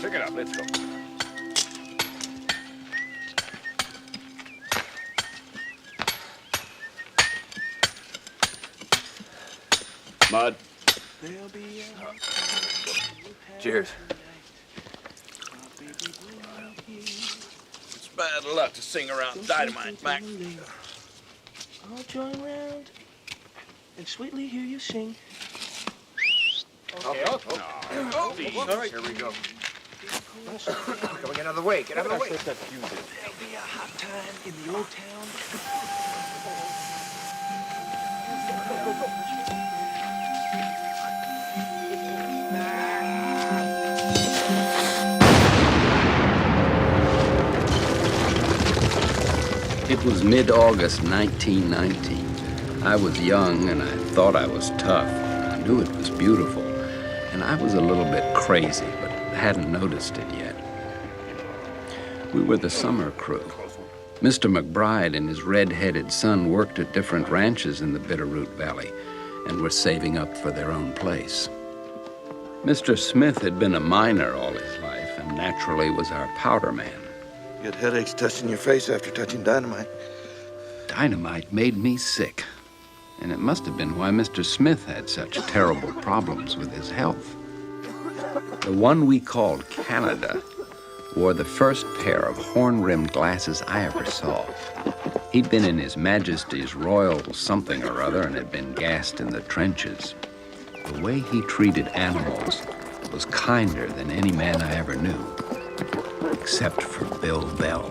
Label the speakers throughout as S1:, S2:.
S1: Pick it up. Let's go. Mud.
S2: Cheers.
S1: It's bad luck to sing around dynamite, Mac.
S3: I'll join round and sweetly hear you sing.
S2: Okay.
S1: Oh, here we go.
S2: Going out of the way. Get out of the way.
S3: There'll be a hot time in the old town.
S4: It was mid-August 1919. I was young and I thought I was tough. I knew it was beautiful. And I was a little bit crazy, but hadn't noticed it yet. We were the summer crew. Mr. McBride and his red-headed son worked at different ranches in the Bitterroot Valley and were saving up for their own place. Mr. Smith had been a miner all his life and naturally was our powder man.
S5: You get headaches touching your face after touching dynamite.
S4: Dynamite made me sick, and it must have been why Mr. Smith had such terrible problems with his health. The one we called Canada wore the first pair of horn-rimmed glasses I ever saw. He'd been in His Majesty's Royal something or other and had been gassed in the trenches. The way he treated animals was kinder than any man I ever knew, except for Bill Bell,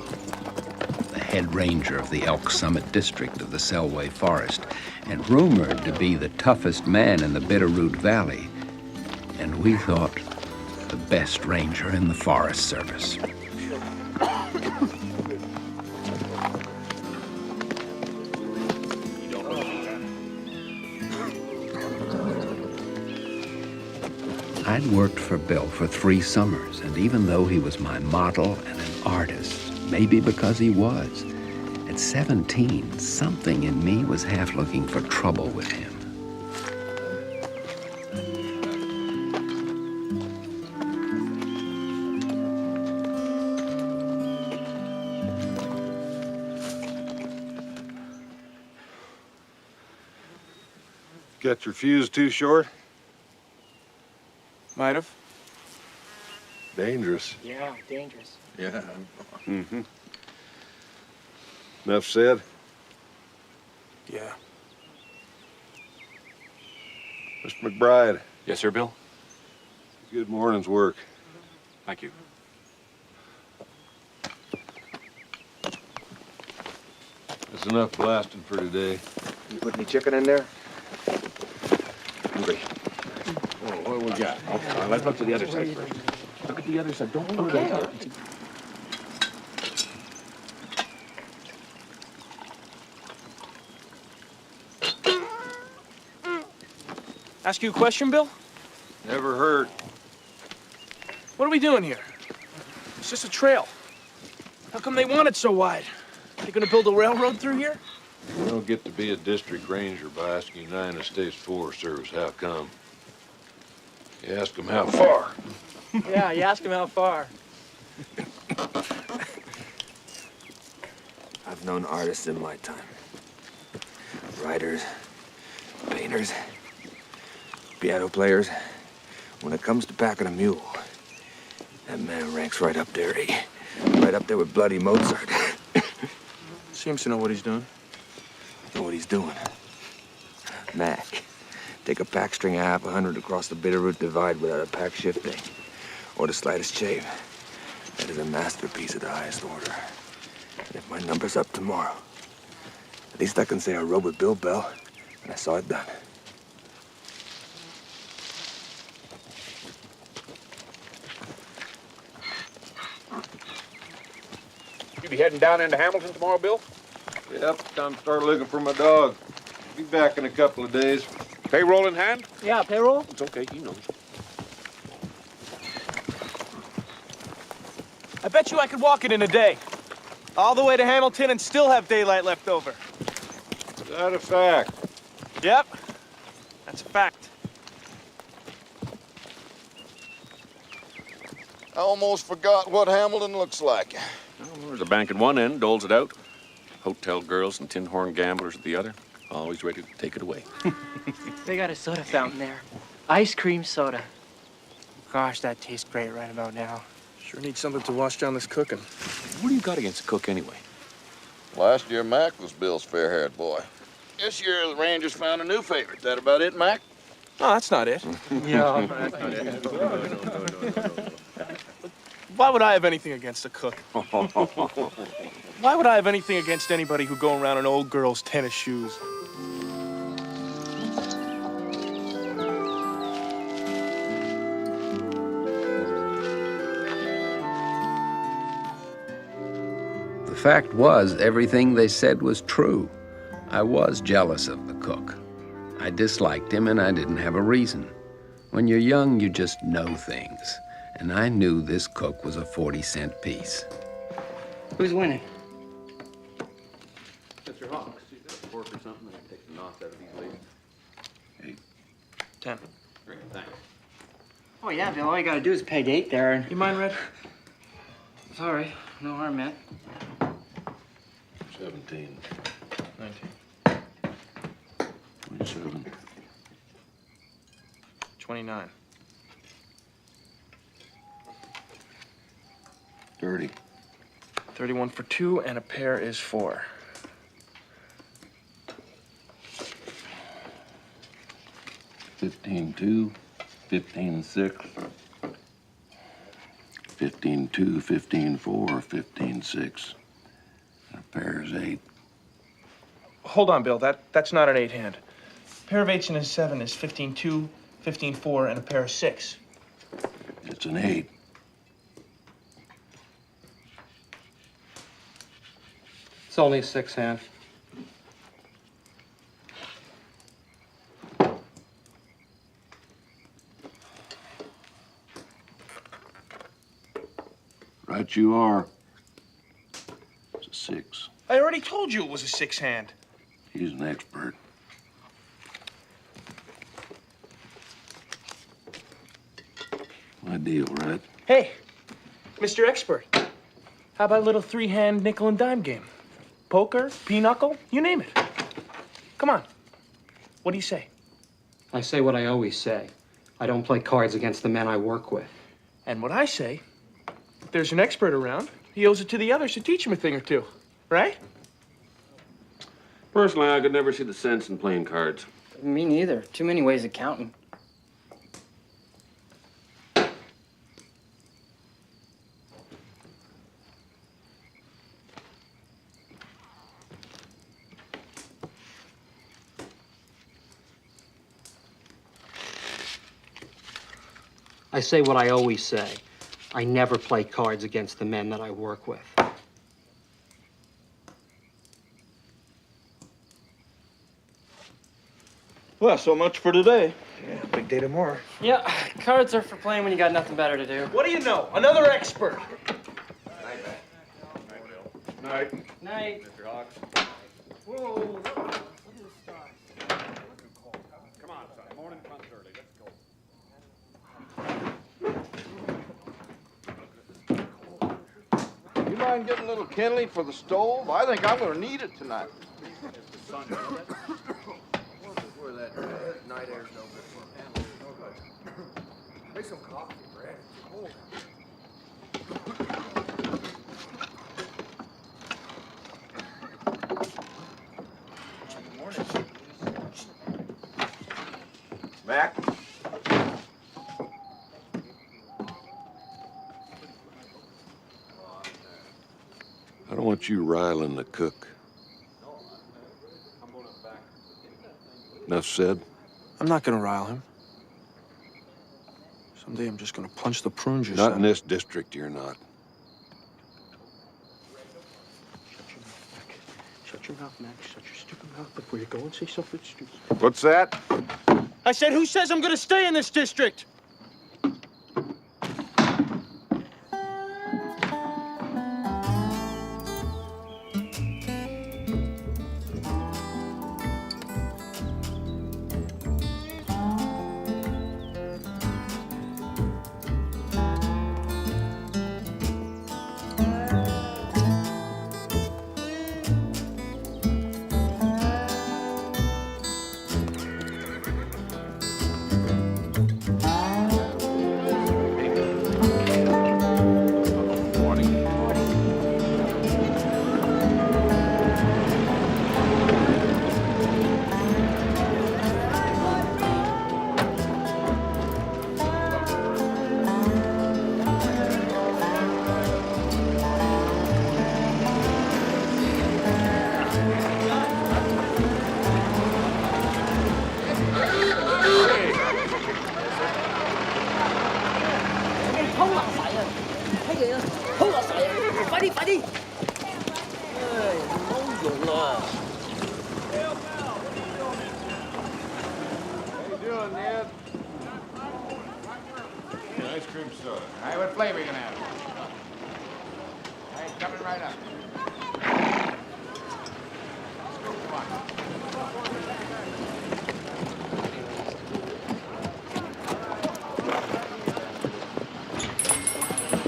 S4: the head ranger of the Elk Summit district of the Selway Forest, and rumored to be the toughest man in the Bitterroot Valley, and we thought the best ranger in the Forest Service. I'd worked for Bill for 3 summers, and even though he was my model and an artist, maybe because he was, at 17, something in me was half looking for trouble with him.
S5: Got your fuse too short?
S2: Might have.
S5: Dangerous.
S3: Yeah, dangerous.
S5: Yeah. Mm-hmm. Enough said?
S2: Yeah.
S5: Mr. McBride,
S2: Yes, sir, Bill?
S5: good morning's work.
S2: Thank you.
S5: That's enough blasting for today.
S2: You put any chicken in there? Hungry.
S1: Oh, what we got? Okay, let's look to the other side first.
S3: Look at the other side. Don't look at that. Ask you a question, Bill?
S5: Never hurt.
S3: What are we doing here? It's just a trail. How come they want it so wide? They gonna build a railroad through here?
S5: You don't get to be a district ranger by asking United States Forest Service how come. You ask them how far.
S3: Yeah, you ask him how far.
S2: I've known artists in my time. Writers, painters, piano players. When it comes to packing a mule, that man ranks right up there, eh? Right up there with bloody Mozart.
S3: Seems to know what he's doing.
S2: Know what he's doing? Mac, take a pack string of half 100 across the Bitterroot Divide without a pack shifting, or the slightest shave. That is a masterpiece of the highest order. And if my number's up tomorrow, at least I can say I rode with Bill Bell, and I saw it done.
S1: You be heading down into Hamilton tomorrow, Bill?
S5: Yep, time to start looking for my dog. Be back in a couple of days.
S1: Payroll in hand?
S3: Yeah, payroll?
S1: It's okay, he knows.
S3: I bet you I could walk it in a day. All the way to Hamilton and still have daylight left over.
S5: Is that a fact?
S3: Yep, that's a fact.
S6: I almost forgot what Hamilton looks like.
S1: Well, there's a bank at one end, doles it out. Hotel girls and tin horn gamblers at the other. Always ready to take it away.
S7: They got a soda fountain there. Ice cream soda. Gosh, that tastes great right about now.
S3: Sure need something to wash down this cooking.
S1: What do you got against the cook anyway?
S6: Last year, Mac was Bill's fair-haired boy. This year, the Rangers found a new favorite. That about it, Mac?
S3: No, that's not it.
S7: Yeah.
S3: Why would I have anything against a cook? Why would I have anything against anybody who go around in old girls' tennis shoes?
S4: The fact was, everything they said was true. I was jealous of the cook. I disliked him, and I didn't have a reason. When you're young, you just know things. And I knew this cook was a 40-cent piece.
S7: Who's winning?
S1: Mr. Hawks, you got a fork or something that takes the knots out of these ladies?
S3: 10.
S1: Great, thanks.
S7: Oh, yeah, Bill. All you gotta do is peg 8 there. And...
S3: You mind, Red?
S7: Sorry. No harm, man.
S5: 17.
S3: 19.
S5: 27.
S3: 29.
S5: 30.
S3: 31 for 2, and a pair is 4.
S5: $15.2, $15.6, $15.2, $15.4, $15.6. And a pair is 8.
S3: Hold on, Bill. That's not an 8 hand. A pair of 8s and a 7 is 15-2, 15-4, and a pair of 6.
S5: It's an 8.
S7: It's only a 6 hand.
S5: Right you are. It's a 6.
S3: I already told you it was a 6 hand.
S5: He's an expert. My deal, Red.
S3: Hey, Mr. Expert. How about a little 3-hand nickel and dime game? Poker, pinochle, you name it. Come on. What do you say?
S8: I say what I always say. I don't play cards against the men I work with.
S3: And what I say, if there's an expert around, he owes it to the others to teach him a thing or two, right?
S1: Personally, I could never see the sense in playing cards.
S7: Me neither. Too many ways of counting.
S8: I say what I always say. I never play cards against the men that I work with.
S3: Well, so much for today. Yeah, big day tomorrow.
S7: Yeah, cards are for playing when you got nothing better to do.
S3: What do you know? Another expert.
S1: Night.
S7: Night.
S1: Mr. Hawks.
S3: Whoa, look at the stars.
S1: Come on, son. Morning comes early. Let's go.
S6: You mind getting a little kindling for the stove? I think I'm gonna need it tonight.
S2: Where that night air's no good for a panel. Make some coffee, Brad. It's cold.
S6: Mac?
S5: I don't want you riling the cook. Enough said?
S3: I'm not gonna rile him. Someday I'm just gonna punch the prune juice
S5: Not
S3: out
S5: in
S3: of
S5: this district, you're not.
S3: Shut your mouth, Max. Shut your stupid mouth before you go and say something stupid.
S6: What's that?
S3: I said, who says I'm gonna stay in this district?
S9: doing, Ned?
S5: Ice cream soda.
S9: All right, what flavor you gonna have? All right, coming right up.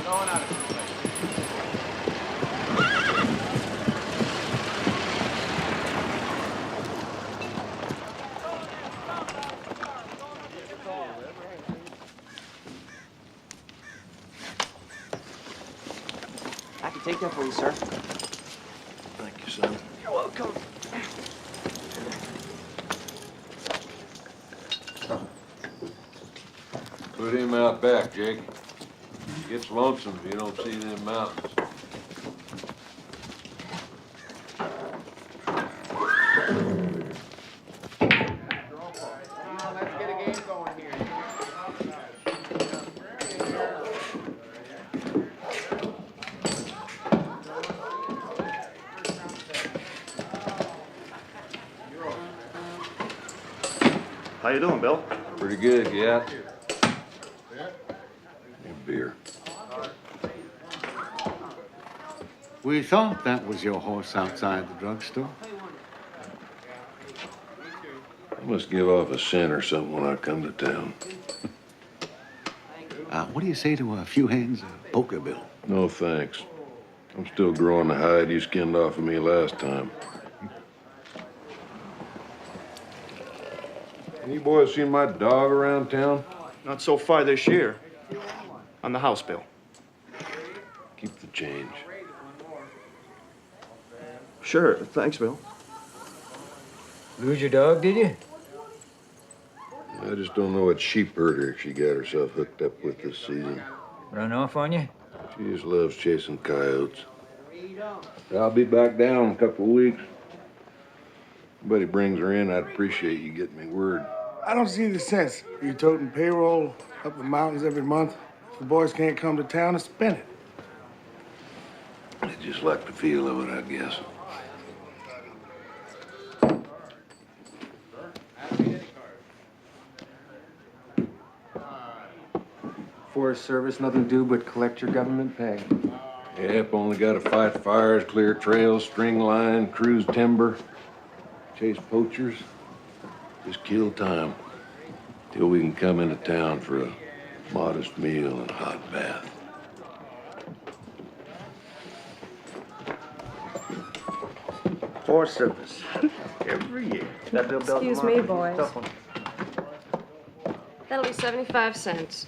S9: Going out of this place.
S7: I can take that for you, sir.
S6: Thank you, son.
S7: You're welcome.
S5: Put him out back, Jake. Gets lonesome if you don't see them mountains.
S9: Let's get a game going here.
S10: How you doing, Bill?
S5: Pretty good, yeah. Beer.
S11: We thought that was your horse outside the drugstore.
S5: I must give off a scent or something when I come to town.
S11: What do you say to a few hands of poker, Bill?
S5: No thanks. I'm still growing the hide you skinned off of me last time. You boys seen my dog around town?
S10: Not so far this year. On the house bill.
S5: Keep the change.
S10: Sure, thanks, Bill.
S2: Lose your dog, did you?
S5: I just don't know what sheep herder she got herself hooked up with this season.
S2: Run off on you?
S5: She just loves chasing coyotes. I'll be back down in a couple of weeks. Somebody brings her in, I'd appreciate you getting me word.
S12: I don't see the sense. You toting payroll up the mountains every month. If the boys can't come to town and spend it.
S5: I just like the feel of it, I guess.
S7: Forest Service, nothing to do but collect your government pay.
S5: Yep, only got to fight fires, clear trails, string line, cruise timber, chase poachers. Just kill time till we can come into town for a modest meal and a hot bath.
S10: Forest Service. Every year.
S7: That bill
S13: Excuse me, boys. That'll be 75 cents.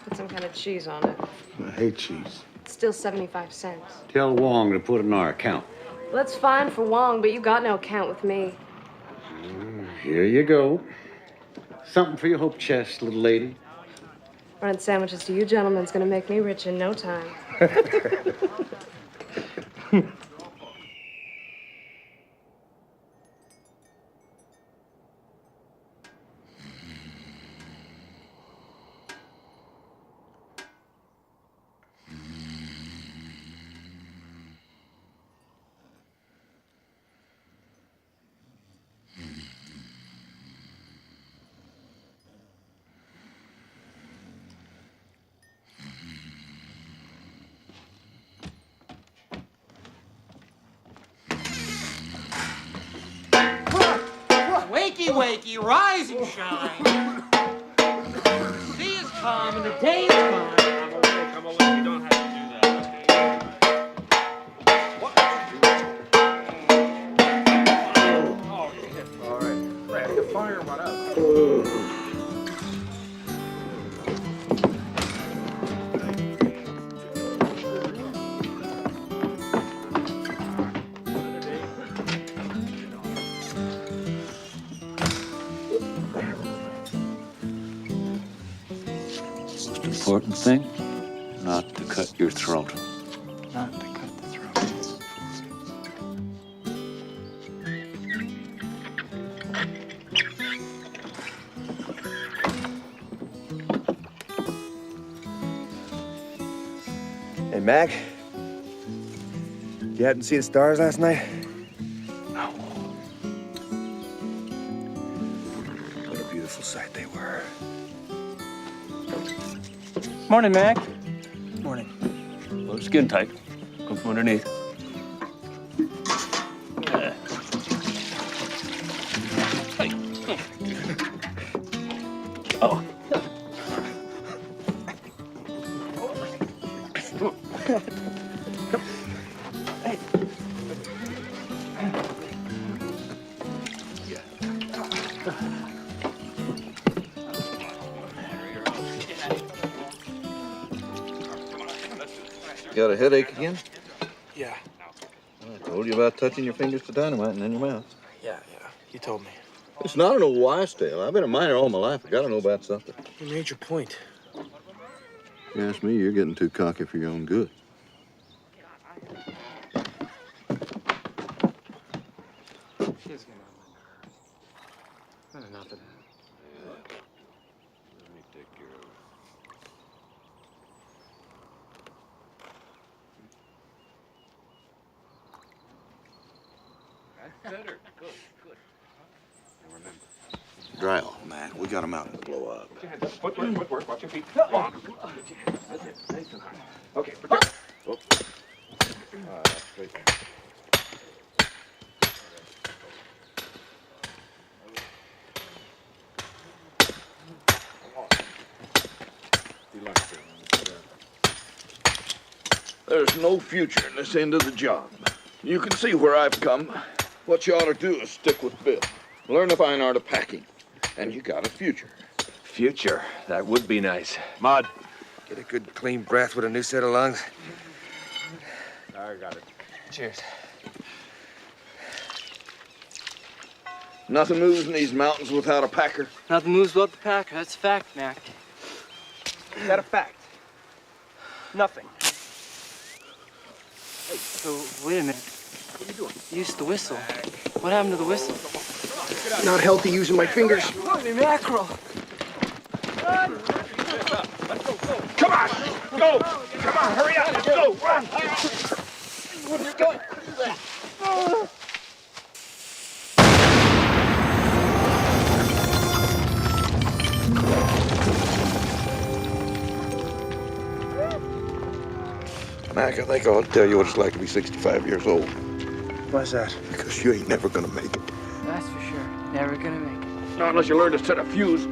S13: Put some kind of cheese on it.
S12: I hate cheese.
S13: It's still 75 cents.
S11: Tell Wong to put it in our account.
S13: Well, that's fine for Wong, but you got no account with me.
S11: Here you go. Something for your hope chest, little lady.
S13: Running sandwiches to you gentlemen's gonna make me rich in no time.
S7: Wakey, wakey, rise and shine. The sea is calm and the day is fine.
S1: I'm awake. You don't have to do that, okay?
S3: All right. Ready to fire one up.
S4: Important thing, not to cut your throat.
S3: Not to cut the throat.
S2: Hey, Mac. You happen to see the stars last night?
S5: What a beautiful
S2: beautiful sight they were.
S3: Morning, Mac.
S1: Morning. Well, skin tight. Come from underneath. Oh.
S6: Got a headache again?
S3: Yeah.
S6: I told you about touching your fingers to dynamite and in your mouth.
S3: Yeah. You told me.
S6: It's not an old wives' tale. I've been a miner all my life. I gotta know about something.
S3: You made your point.
S6: You ask me, you're getting too cocky for your own good.
S8: Enough of that.
S6: Let me take care of it.
S1: That's better. Good. And remember.
S6: Dry off, man. We got a mountain to blow up.
S1: Footwork. Watch your feet. That's it. Nice and hard. Okay, protect. Oh. Straight there.
S6: There's no future in this end of the job. You can see where I've come. What you ought to do is stick with Bill. Learn the fine art of packing. And you got a future.
S2: Future. That would be nice.
S1: Mud.
S2: Get a good clean breath with a new set of lungs.
S1: I got it.
S2: Cheers.
S6: Nothing moves in these mountains without a packer.
S7: Nothing moves without the packer. That's a fact, Mac.
S3: Is that a fact? Nothing.
S7: Hey, so, wait a minute.
S1: What are you doing?
S7: You used the whistle. What happened to the whistle?
S3: Not healthy using my fingers.
S7: Holy mackerel!
S1: Let's go. Come on! Go! Come on, hurry up! Let's go! Run!
S7: What are you going to do that?
S6: Mac, I think I ought to tell you what it's like to be 65 years old.
S12: Why's that?
S6: Because you ain't never gonna make it.
S7: That's for sure. Never gonna make it.
S1: Not unless you learn to set a fuse.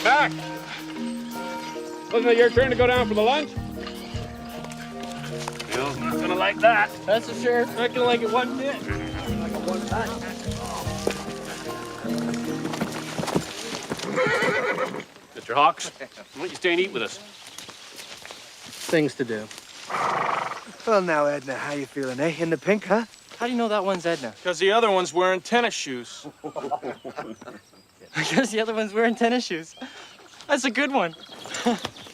S1: Mac! Wasn't it your turn to go down for the lunch? Bill's not gonna like that.
S7: That's for sure.
S3: Not gonna like it one bit.
S1: Mr. Hawks, why don't you stay and eat with us?
S8: Things to do.
S12: Well, now, Edna, how you feeling, eh? In the pink, huh?
S7: How do you know that one's Edna?
S3: Because the other one's wearing tennis shoes.
S7: Because the other one's wearing tennis shoes. That's a good one.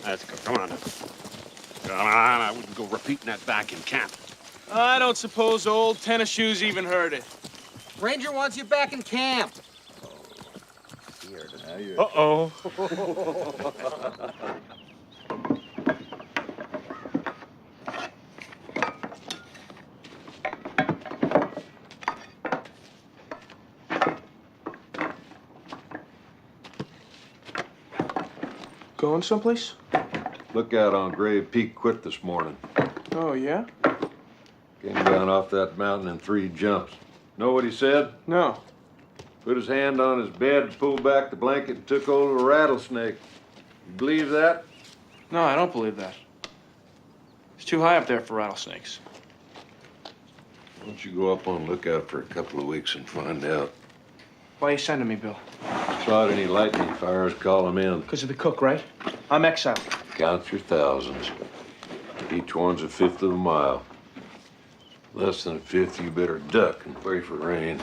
S1: That's good. Come on. Come on, I wouldn't go repeating that back in camp.
S3: I don't suppose old tennis shoes even heard it.
S7: Ranger wants you back in camp.
S3: Uh-oh. Going someplace?
S5: Lookout on Grave Peak quit this morning.
S3: Oh, yeah?
S5: Came down off that mountain in 3 jumps. Know what he said?
S3: No.
S5: Put his hand on his bed, pulled back the blanket, and took hold of a rattlesnake. You believe that?
S3: No, I don't believe that. It's too high up there for rattlesnakes.
S5: Why don't you go up on lookout for a couple of weeks and find out?
S3: Why are you sending me, Bill?
S5: Spot any lightning fires, call them in.
S3: Because of the cook, right? I'm exiled.
S5: Count your thousands. Each one's 1/5 of a mile. Less than a fifth, you better duck and pray for rain.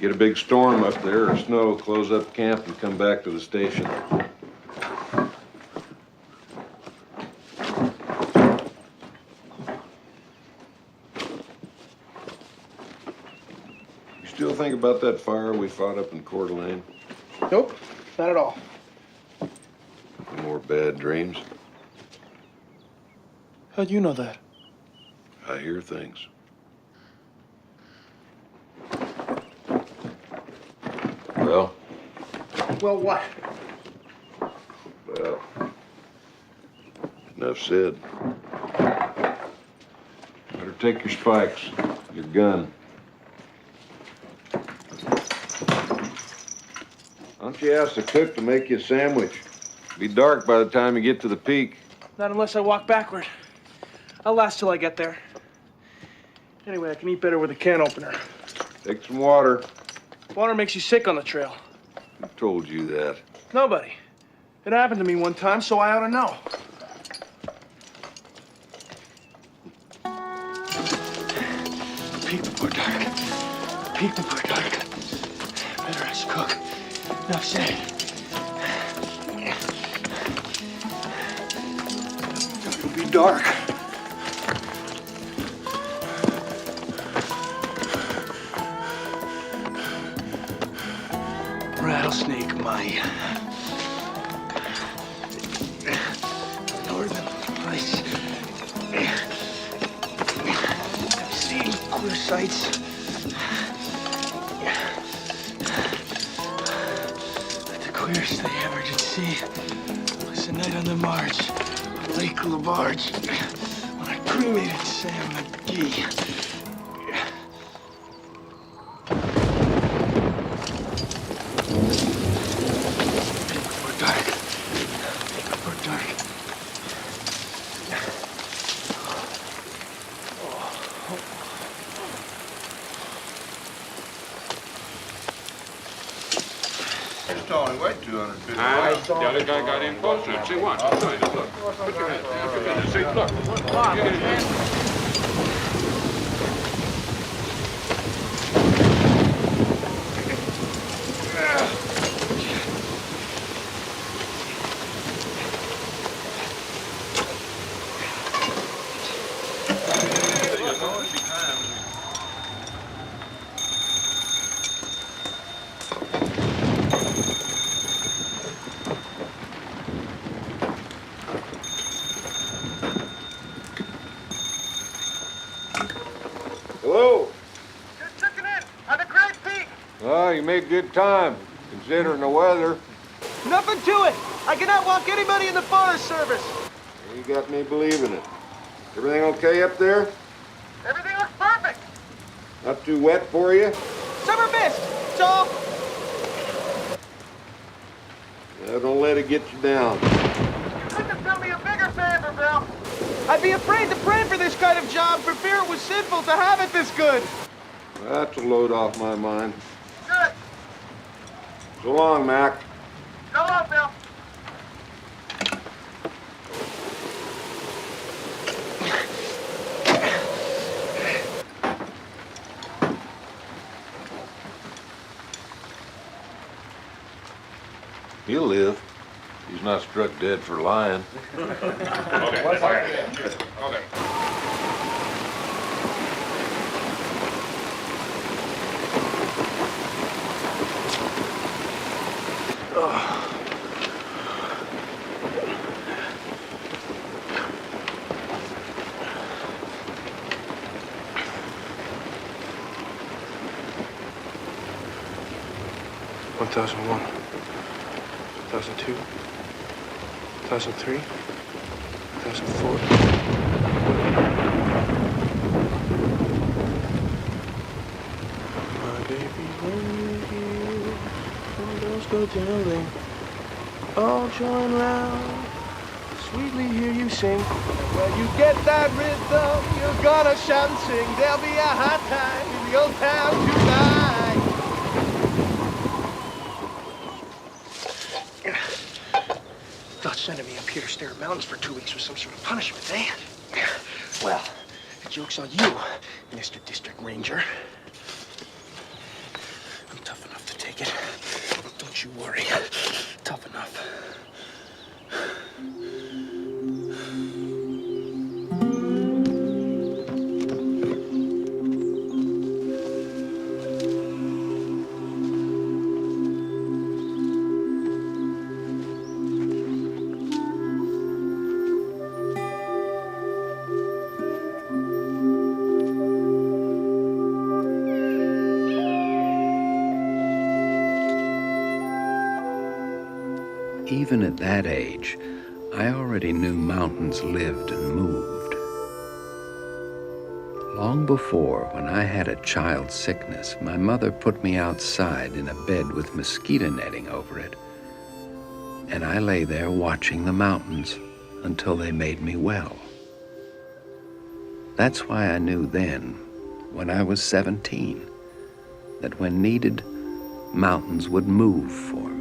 S5: Get a big storm up there or snow, close up camp and come back to the station. You still think about that fire we fought up in Coeur d'Alene?
S3: Nope, not at all.
S5: No more bad dreams?
S3: How'd you know that?
S5: I hear things. Well?
S3: Well, what?
S5: Well, enough said. Better take your spikes, your gun. Why don't you ask the cook to make you a sandwich? It'll be dark by the time you get to the peak.
S3: Not unless I walk backward. I'll last till I get there. Anyway, I can eat better with a can opener.
S5: Take some water.
S3: Water makes you sick on the trail.
S5: Who told you that?
S3: Nobody. It happened to me one time, so I ought to know. People are dark. People are dark. Better ask cook. Enough said. It'll be dark. Rattlesnake my northern lights. I've seen clear sights. But the clearest I ever did see was the night on the march of Lake LaBarge when I cremated Sam McGee.
S9: The other guy got in closer. See, watch. Look. Put your head. See, look. Get in there.
S5: Hello?
S12: Just checking in on the Great Peak.
S5: Oh, you made good time, considering the weather.
S3: Nothing to it. I cannot walk anybody in the Forest Service.
S5: You got me believing it. Everything okay up there?
S12: Everything looks perfect.
S5: Not too wet for you?
S3: Summer mist. It's all.
S5: Don't let it get you down.
S12: You couldn't have done me a bigger favor, Bill.
S3: I'd be afraid to pray for this kind of job for fear it was sinful to have it this good.
S5: That's a load off my mind.
S12: Good.
S5: So long, Mac.
S12: So long, Bill.
S5: He'll live. He's not struck dead for lying.
S9: Okay.
S3: One 2001, 2002, 2003, 2004. My baby, when bells go jingling, all join round, sweetly hear you sing. When you get that rhythm, you're gonna shout and sing. There'll be a hot time in the old town tonight. Thought sending me a here to stare at mountains for 2 weeks was some sort of punishment, eh? Well, the joke's on you, Mr. District Ranger. I'm tough enough to take it. Don't you worry. Tough enough.
S4: Even at that age, I already knew mountains lived and moved. Long before, when I had a child's sickness, my mother put me outside in a bed with mosquito netting over it, and I lay there watching the mountains until they made me well. That's why I knew then, when I was 17, that when needed, mountains would move for me.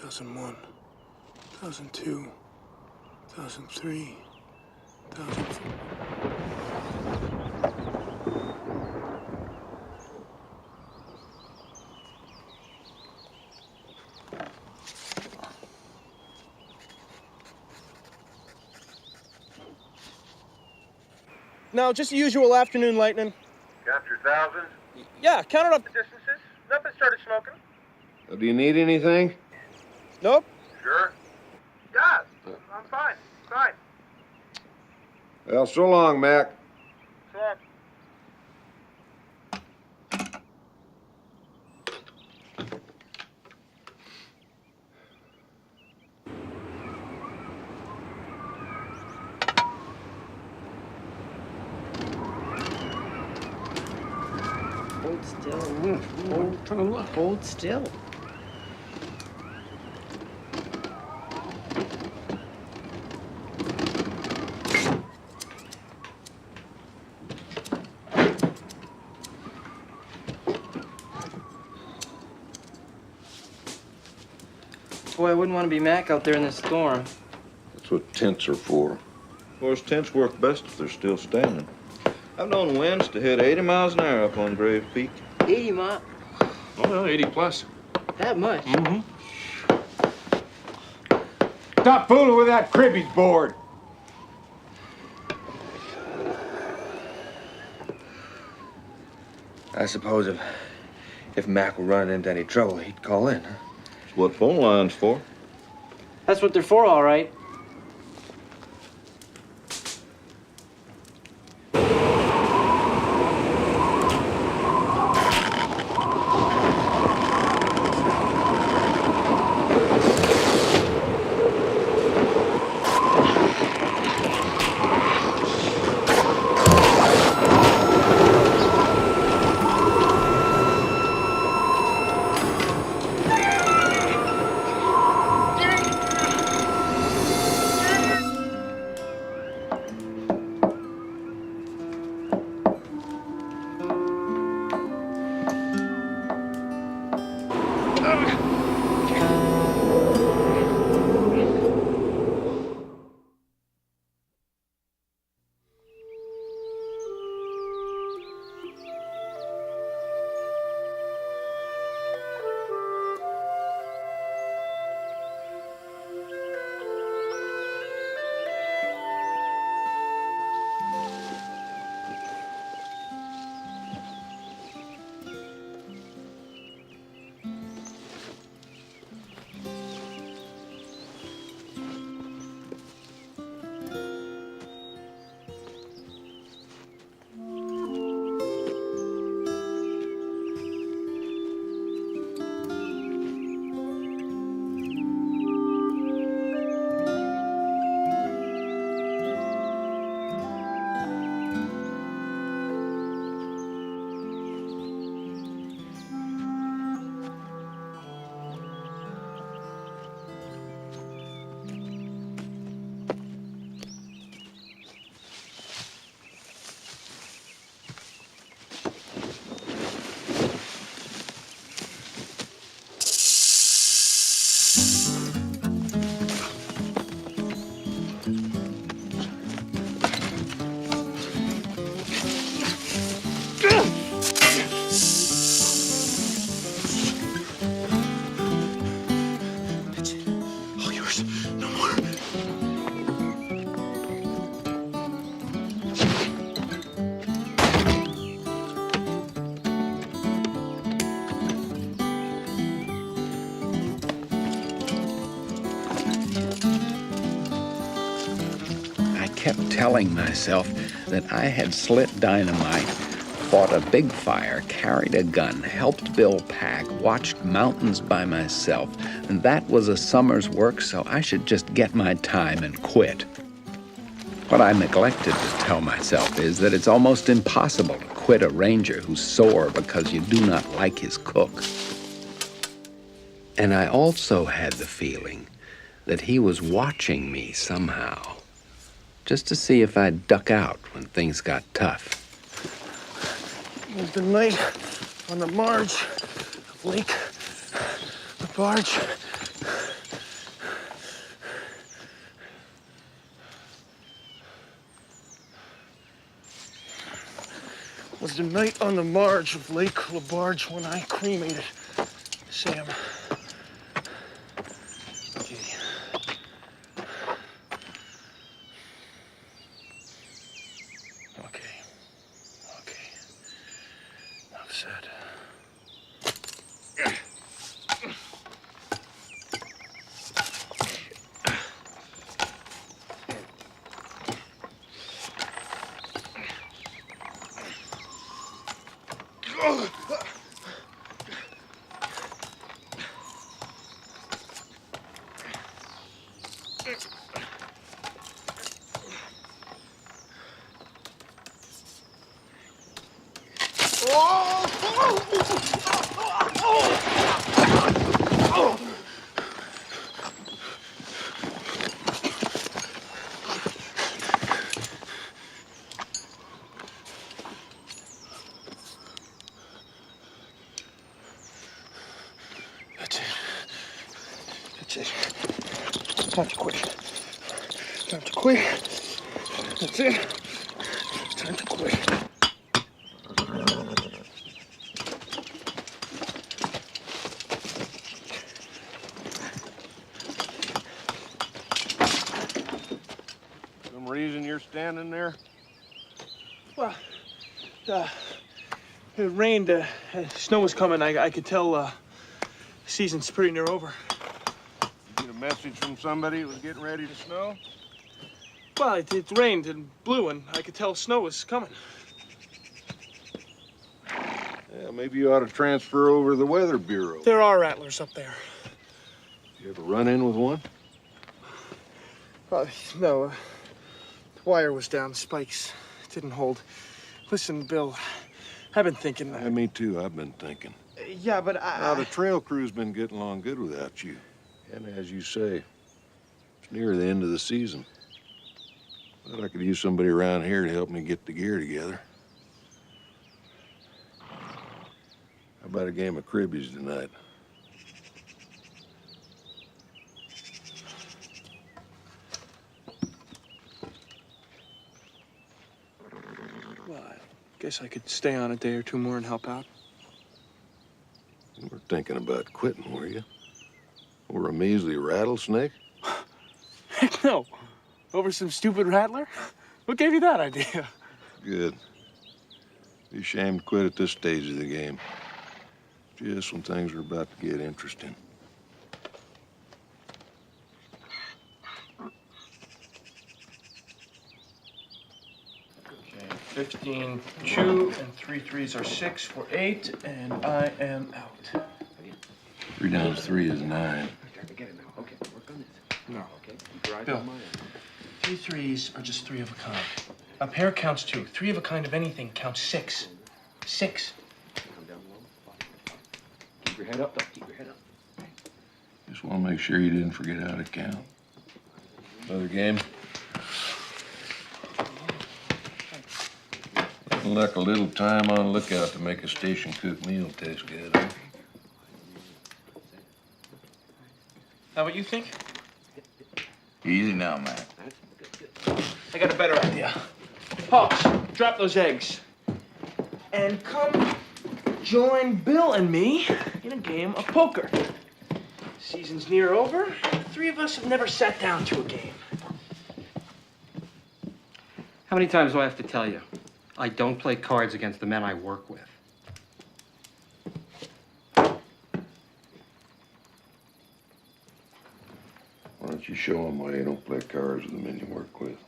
S12: $1,001, $1,002, $1,003, $1,004.
S3: No, just the usual afternoon lightning.
S5: Got your 1,000?
S3: Yeah, counted up the distances. Nothing started smoking.
S5: Do you need anything?
S3: Nope.
S5: Sure.
S3: Yeah, I'm fine. Fine.
S5: Well, so long, Mac.
S3: So long.
S14: Hold still. Hold still.
S10: Boy, I wouldn't want to be Mac out there in this storm.
S6: That's what tents are for. Of course, tents work best if they're still standing. I've known winds to hit 80 miles an hour up on Grave Peak.
S10: 80 miles?
S9: Oh, yeah, 80 plus.
S10: That much?
S9: Mm-hmm.
S2: Stop fooling with that cribbies board. I suppose if Mac were running into any trouble, he'd call in, huh?
S6: That's what phone line's for.
S10: That's what they're for, all right.
S4: I kept telling myself that I had slit dynamite, fought a big fire, carried a gun, helped Bill pack, watched mountains by myself, and that was a summer's work, so I should just get my time and quit. What I neglected to tell myself is that it's almost impossible to quit a ranger who's sore because you do not like his cook. And I also had the feeling that he was watching me somehow, just to see if I'd duck out when things got tough.
S3: It was the night on the marge of Lake LaBarge. It was the night on the marge of Lake LaBarge when I cremated Sam. Said. That's it. Time to quit. Time to quit. That's it. Time to quit.
S5: Some reason you're standing there?
S3: Well, it rained. Snow was coming. I could tell the season's pretty near over.
S5: You get a message from somebody it was getting ready to snow?
S3: Well, it rained and blew, and I could tell snow was coming.
S5: Yeah, maybe you ought to transfer over to the Weather Bureau.
S3: There are rattlers up there.
S5: You ever run in with one?
S3: No. The wire was down. The spikes didn't hold. Listen, Bill, I've been thinking.
S5: Yeah, me too. I've been thinking.
S3: Yeah, but
S5: Now, the trail crew's been getting along good without you. And as you say, it's near the end of the season. But I could use somebody around here to help me get the gear together. How about a game of cribbies tonight?
S3: Well, I guess I could stay on a day or two more and help out.
S5: You were thinking about quitting, were you? Over a measly rattlesnake?
S3: Heck no. Over some stupid rattler? What gave you that idea?
S5: Good. Be ashamed to quit at this stage of the game. Just when things are about to get interesting.
S3: Okay, 15, 2, and 3 threes are 6 for 8, and I am out.
S5: 3 times 3 is 9.
S9: Okay, work on this.
S3: No.
S9: Okay, keep your eyes
S3: Bill,
S9: on my end.
S3: 3 threes are just 3 of a kind. A pair counts 2. 3 of a kind of anything counts 6. 6.
S9: Come down low. Keep your head up, though. Keep your head up.
S5: Just want to make sure you didn't forget how to count. Another game? Nothing like a little time on lookout to make a station cooked meal taste good, huh?
S3: Now, what you think?
S6: Easy now, Mac.
S3: I got a better idea. Hawks, drop those eggs. And come join Bill and me in a game of poker. Season's near over. The 3 of us have never sat down to a game.
S8: How many times do I have to tell you? I don't play cards against the men I work with.
S5: Why don't you show them why you don't play cards with the men you work with?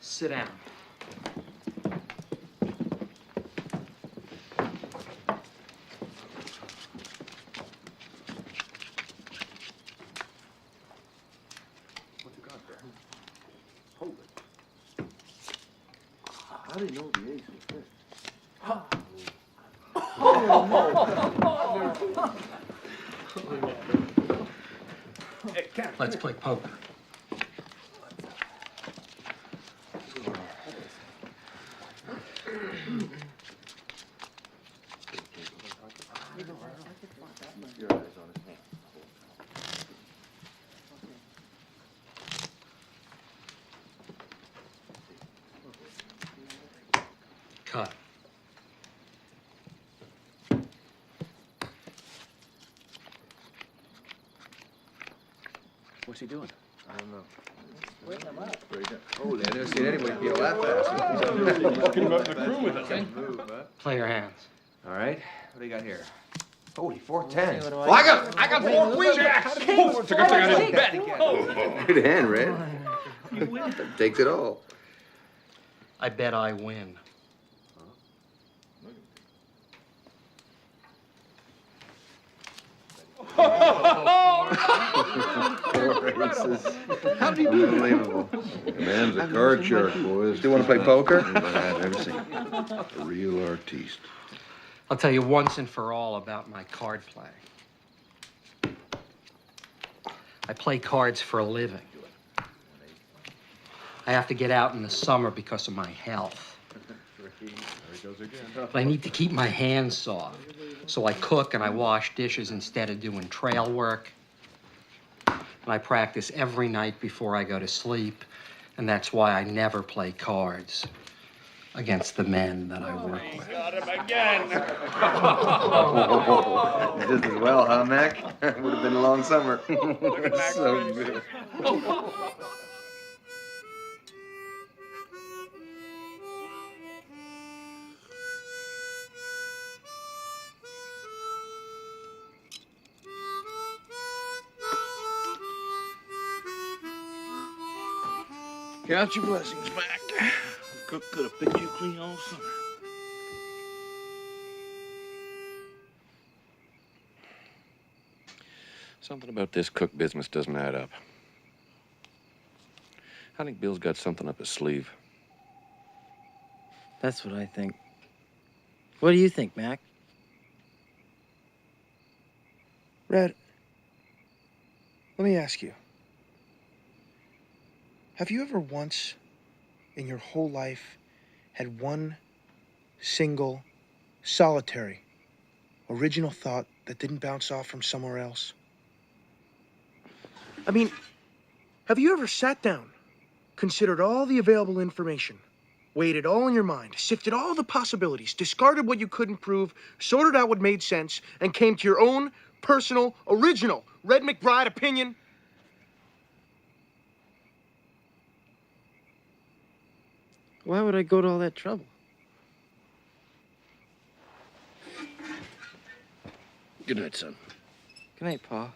S8: Sit down.
S3: What you got there? Hold it. I didn't know the ace was there.
S8: Let's play poker. Cut.
S10: What's he doing?
S3: I don't know.
S2: Holy, I never seen anybody feel that fast.
S9: Talking about the crew with us.
S8: Play your hands.
S2: All right, what do you got here? Holy, 4-10.
S7: Well, I got 4 queens.
S9: Oh, it's a good thing I didn't bet.
S2: Good hand, Red. Takes it all.
S8: I bet I win.
S2: Unbelievable.
S5: The man's a card shark, boys.
S2: Do you want to play poker?
S5: I've never seen a real artiste.
S8: I'll tell you once and for all about my card playing. I play cards for a living. I have to get out in the summer because of my health. But I need to keep my hands soft. So I cook and I wash dishes instead of doing trail work. And I practice every night before I go to sleep. And that's why I never play cards against the men that I work with.
S9: Got him again.
S2: Just as well, huh, Mac? Would have been a long summer.
S9: Look at Mac.
S2: So good.
S6: Count your blessings, Mac. Cook could have picked you clean all summer.
S1: Something about this cook business doesn't add up. I think Bill's got something up his sleeve.
S7: That's what I think. What do you think, Mac?
S3: Red, let me ask you. Have you ever once in your whole life had one single, solitary, original thought that didn't bounce off from somewhere else? I mean, have you ever sat down, considered all the available information, weighed it all in your mind, sifted all the possibilities, discarded what you couldn't prove, sorted out what made sense, and came to your own personal, original Red McBride opinion?
S7: Why would I go to all that trouble?
S6: Good night, son.
S7: Good night, Pa.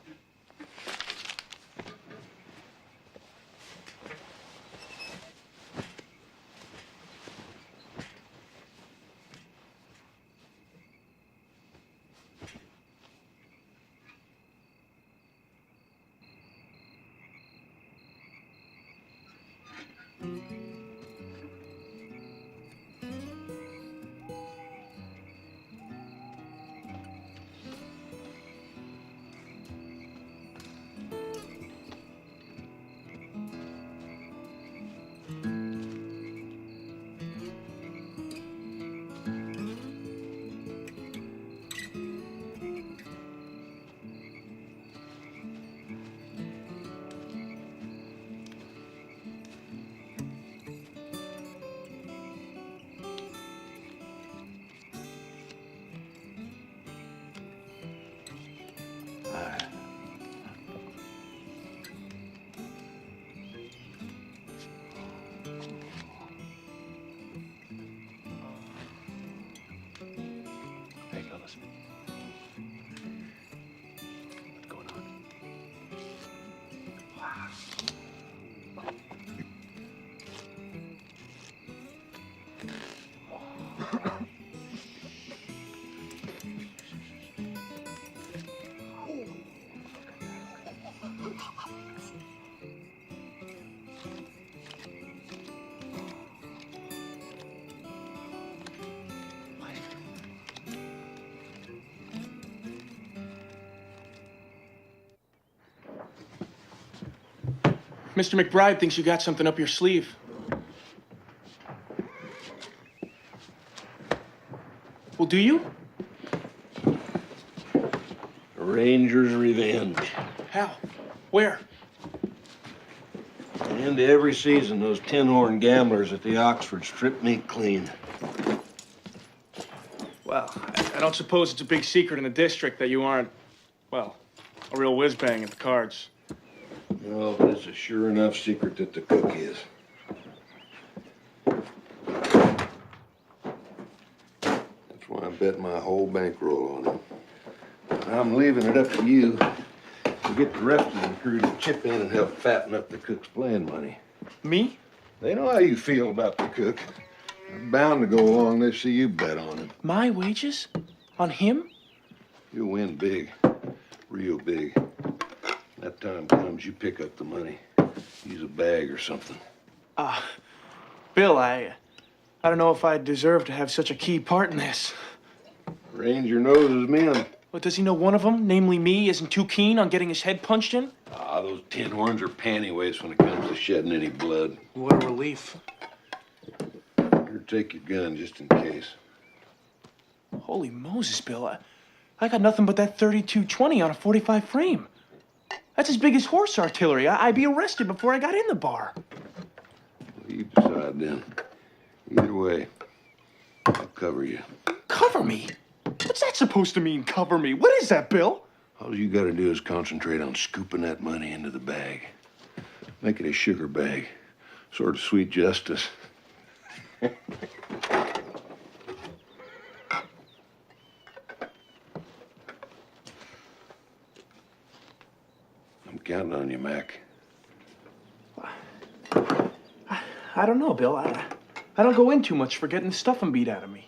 S10: Mr. McBride thinks you got something up your sleeve. Well, do you?
S5: Ranger's revenge.
S10: How? Where?
S5: At the end of every season, those tin-horn gamblers at the Oxford strip me clean.
S10: Well, I don't suppose it's a big secret in the district that you aren't, well, a real whiz-bang at the cards.
S5: No, but it's a sure enough secret that the cook is. That's why I bet my whole bankroll on him. I'm leaving it up to you to get the rest of the crew to chip in and help fatten up the cook's playing money.
S10: Me?
S5: They know how you feel about the cook. They're bound to go along. They see you bet on him.
S10: My wages? On him?
S5: You'll win big. Real big. That time comes, you pick up the money. Use a bag or something.
S10: Bill, I don't know if I deserve to have such a key part in this.
S5: Ranger knows his men.
S10: Well, does he know one of them, namely me, isn't too keen on getting his head punched in?
S5: Those tin horns are panty waste when it comes to shedding any blood.
S10: What a relief.
S5: Here, take your gun just in case.
S10: Holy Moses, Bill. I got nothing but that 32-20 on a 45 frame. That's as big as horse artillery. I'd be arrested before I got in the bar.
S5: Well, you decide then. Either way, I'll cover you.
S10: Cover me? What's that supposed to mean, cover me? What is that, Bill?
S5: All you gotta do is concentrate on scooping that money into the bag. Make it a sugar bag. Sort of sweet justice. I'm counting on you, Mac.
S10: I don't know, Bill. I don't go in too much for getting the stuffing beat out of me.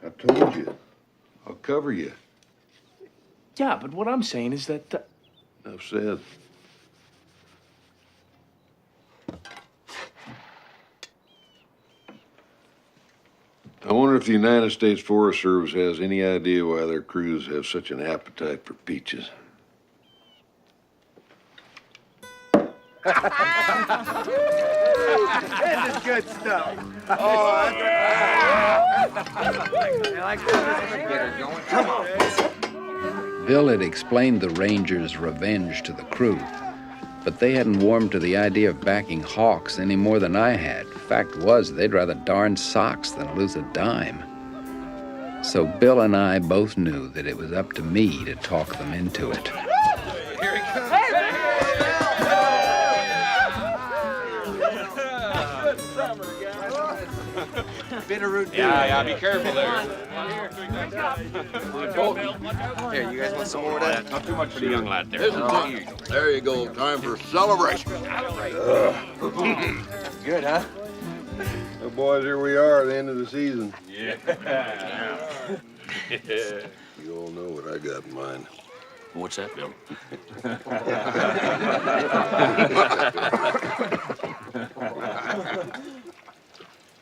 S5: I told you. I'll cover you.
S10: Yeah, but what I'm saying is that...
S5: Enough said. I wonder if the United States Forest Service has any idea why their crews have such an appetite for peaches.
S3: This is good stuff.
S4: Bill had explained the Rangers' revenge to the crew, but they hadn't warmed to the idea of backing Hawks any more than I had. Fact was, they'd rather darn socks than lose a dime. So Bill and I both knew that it was up to me to talk them into it.
S7: Here he comes.
S2: Bitterroot.
S1: Yeah, be careful there.
S2: Here, you guys want some more of that?
S1: Not too much for the young lad there.
S6: This is time. There you go. Time for celebration.
S2: Good, huh?
S5: Well, boys, here we are at the end of the season.
S1: Yeah.
S5: You all know what I got in mind.
S1: What's that, Bill?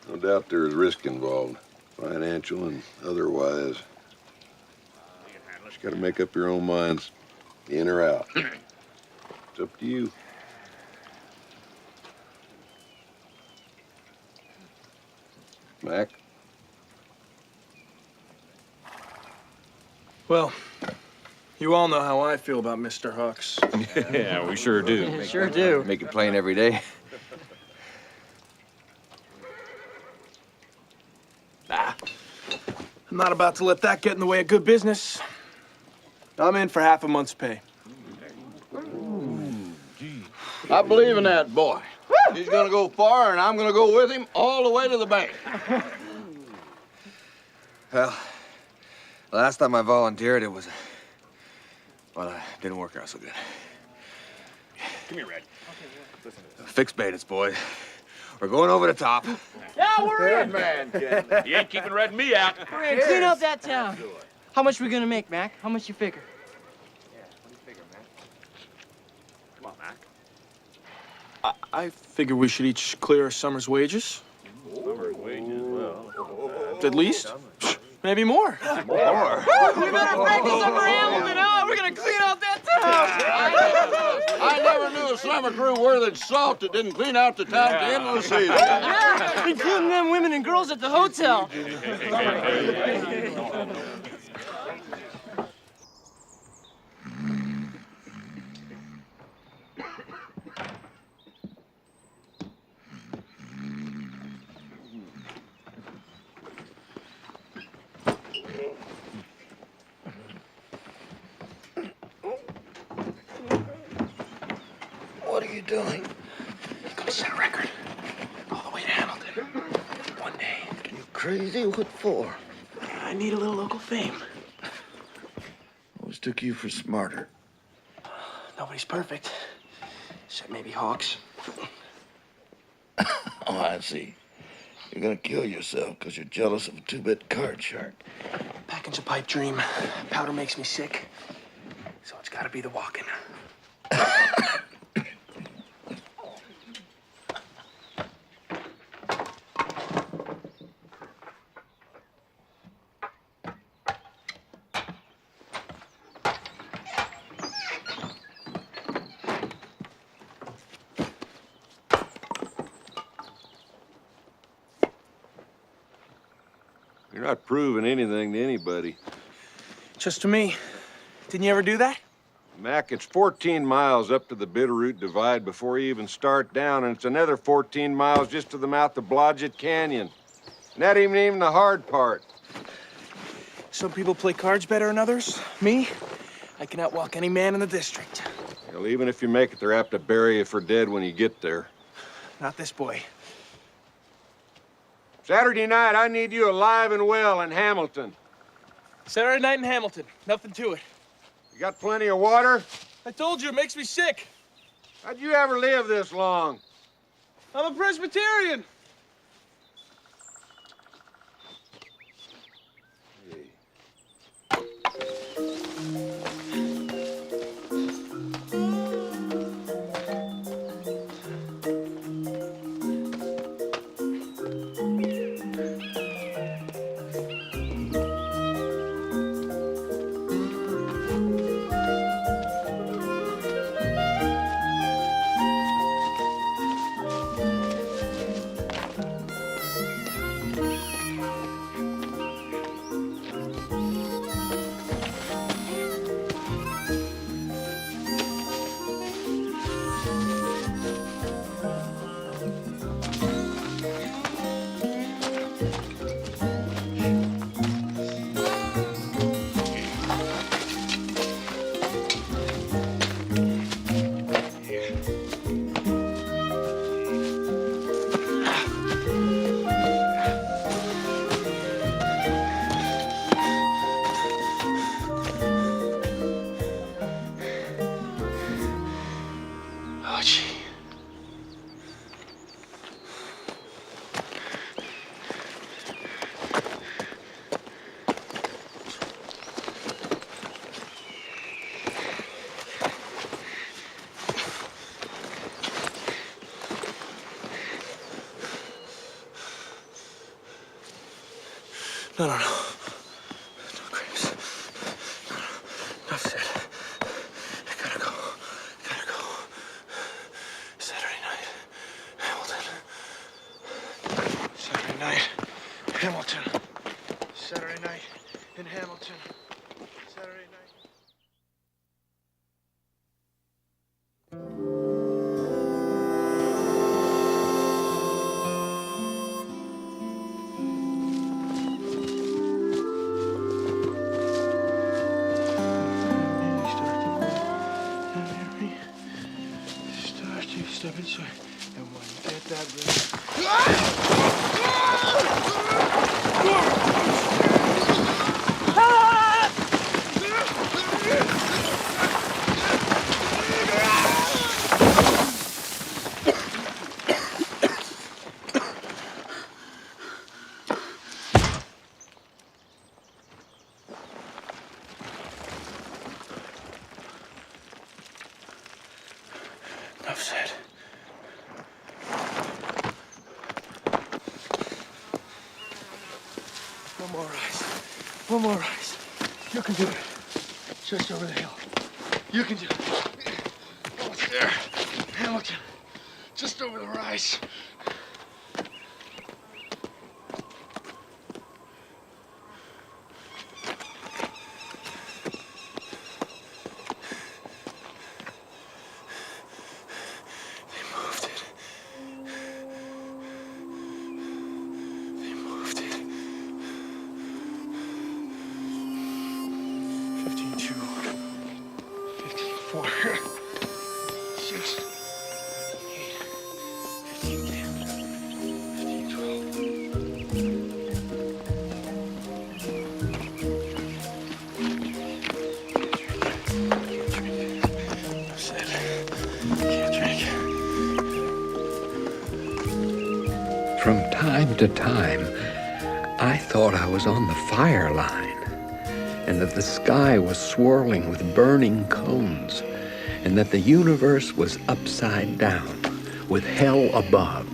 S5: No doubt there is risk involved, financial and otherwise. Just got to make up your own minds, in or out. It's up to you. Mac?
S10: Well, you all know how I feel about Mr. Hooks.
S1: Yeah, we sure do.
S14: Sure do.
S2: Make it plain every day.
S10: I'm not about to let that get in the way of good business. I'm in for half a month's pay.
S6: I believe in that boy. He's gonna go far, and I'm gonna go with him all the way to the bank.
S2: Well, last time I volunteered, it was... Well, it didn't work out so good.
S1: Come here, Red.
S2: Fix bandits, boys. We're going over the top.
S7: Yeah, we're in.
S6: Man,
S1: You ain't keeping Red and me out.
S7: We're in. Clean up that town. How much we gonna make, Mac? How much you figure?
S1: Come on, Mac.
S10: I figure we should each clear a summer's wages.
S1: Summer's wages, well.
S10: At least. Maybe more.
S2: More.
S7: We better break this upper Hamilton out. We're gonna clean out that town.
S6: I never knew a summer crew worth its salt that didn't clean out the town at the end of the season.
S15: Yeah, including them women and girls at the hotel.
S6: What are you doing?
S10: Gonna set a record. All the way to Hamilton. One day.
S6: You crazy? What for?
S10: I need a little local fame.
S6: Always took you for smarter.
S10: Nobody's perfect. Except maybe Hawks.
S6: Oh, I see. You're gonna kill yourself because you're jealous of a two-bit card shark.
S10: Packing's a pipe dream. Powder makes me sick. So it's gotta be the walking.
S5: You're not proving anything to anybody.
S10: Just to me. Didn't you ever do that?
S5: Mac, it's 14 miles up to the Bitterroot Divide before you even start down, and it's another 14 miles just to the mouth of Blodgett Canyon. And that ain't even the hard part.
S10: Some people play cards better than others. Me? I can outwalk any man in the district.
S5: Well, even if you make it, they're apt to bury you for dead when you get there.
S10: Not this boy.
S5: Saturday night, I need you alive and well in Hamilton.
S10: Saturday night in Hamilton. Nothing to it.
S5: You got plenty of water?
S10: I told you, it makes me sick.
S5: How'd you ever live this long?
S10: I'm a Presbyterian. Oh, gee. No, no, no. No cramps. No, no. Enough said. I gotta go. Gotta go. Saturday night, Hamilton. Saturday night, Hamilton. Saturday night in Hamilton. Saturday night. Step inside, and when you get that Enough said. One more rise. One more rise. You can do it. Just over the hill. You can do it. There.
S12: Hamilton, just over the rise.
S4: From time to time, I thought I was on the fire line, and that the sky was swirling with burning cones, and that the universe was upside down, with hell above.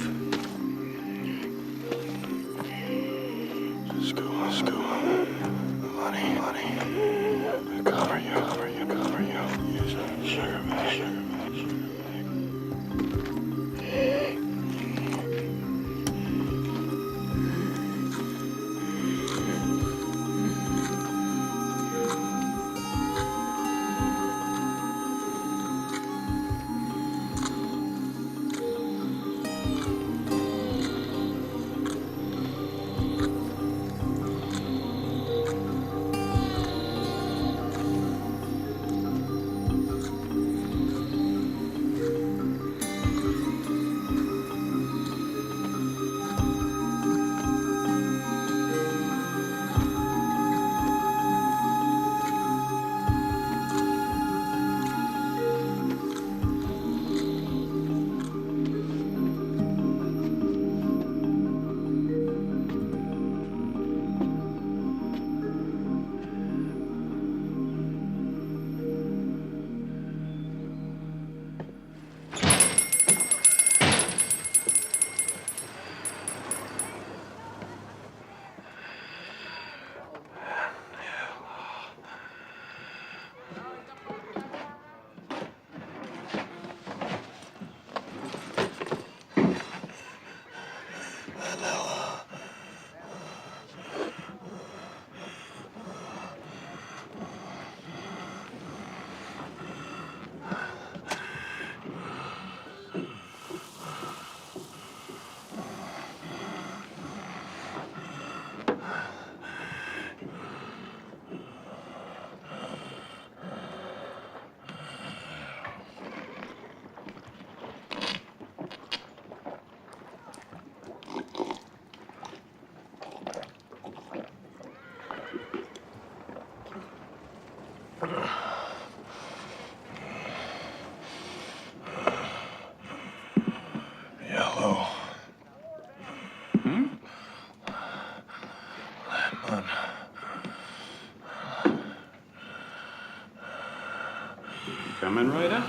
S3: Yellow. Lemon.
S9: Coming right up.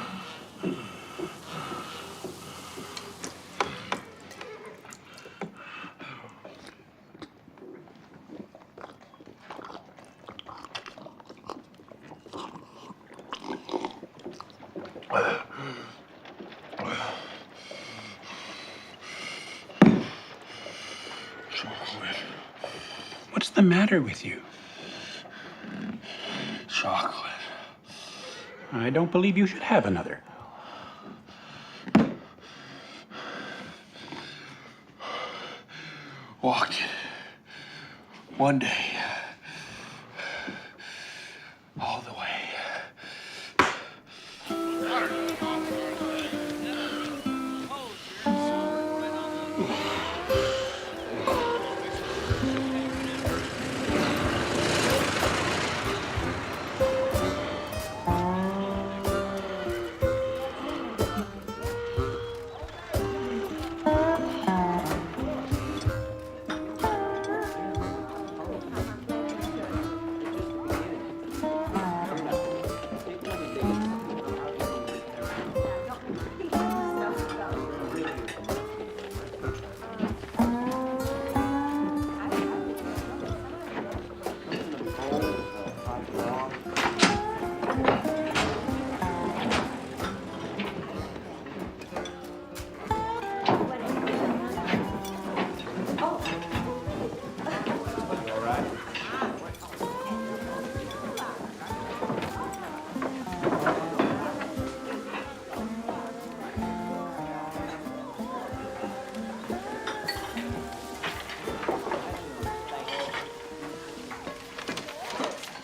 S3: Chocolate.
S9: What's the matter with you?
S3: Chocolate.
S9: I don't believe you should have another.
S3: Walked one day. All the way.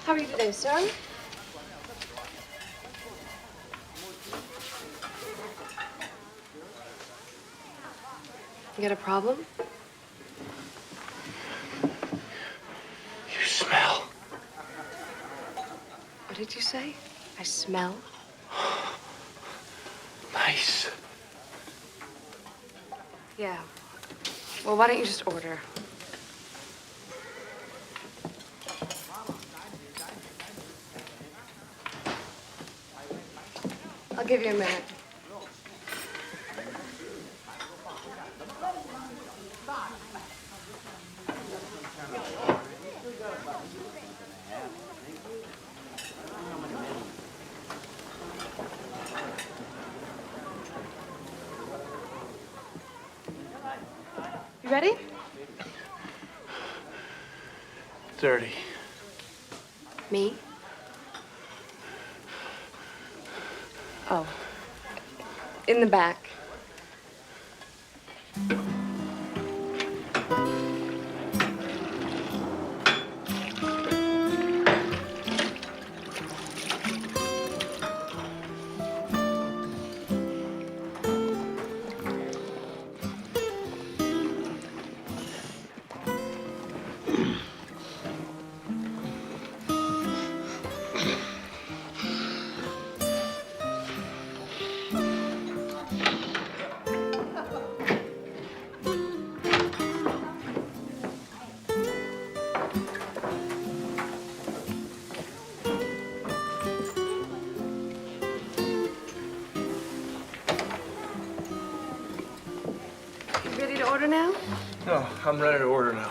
S13: How are you today, sir? You got a problem?
S10: You smell.
S13: What did you say? I smell?
S10: Nice.
S13: Yeah. Well, why don't you just order? I'll give you a minute. You ready?
S10: 30.
S13: Me? Oh. In the back. You ready to order now?
S10: No, I'm ready to order now.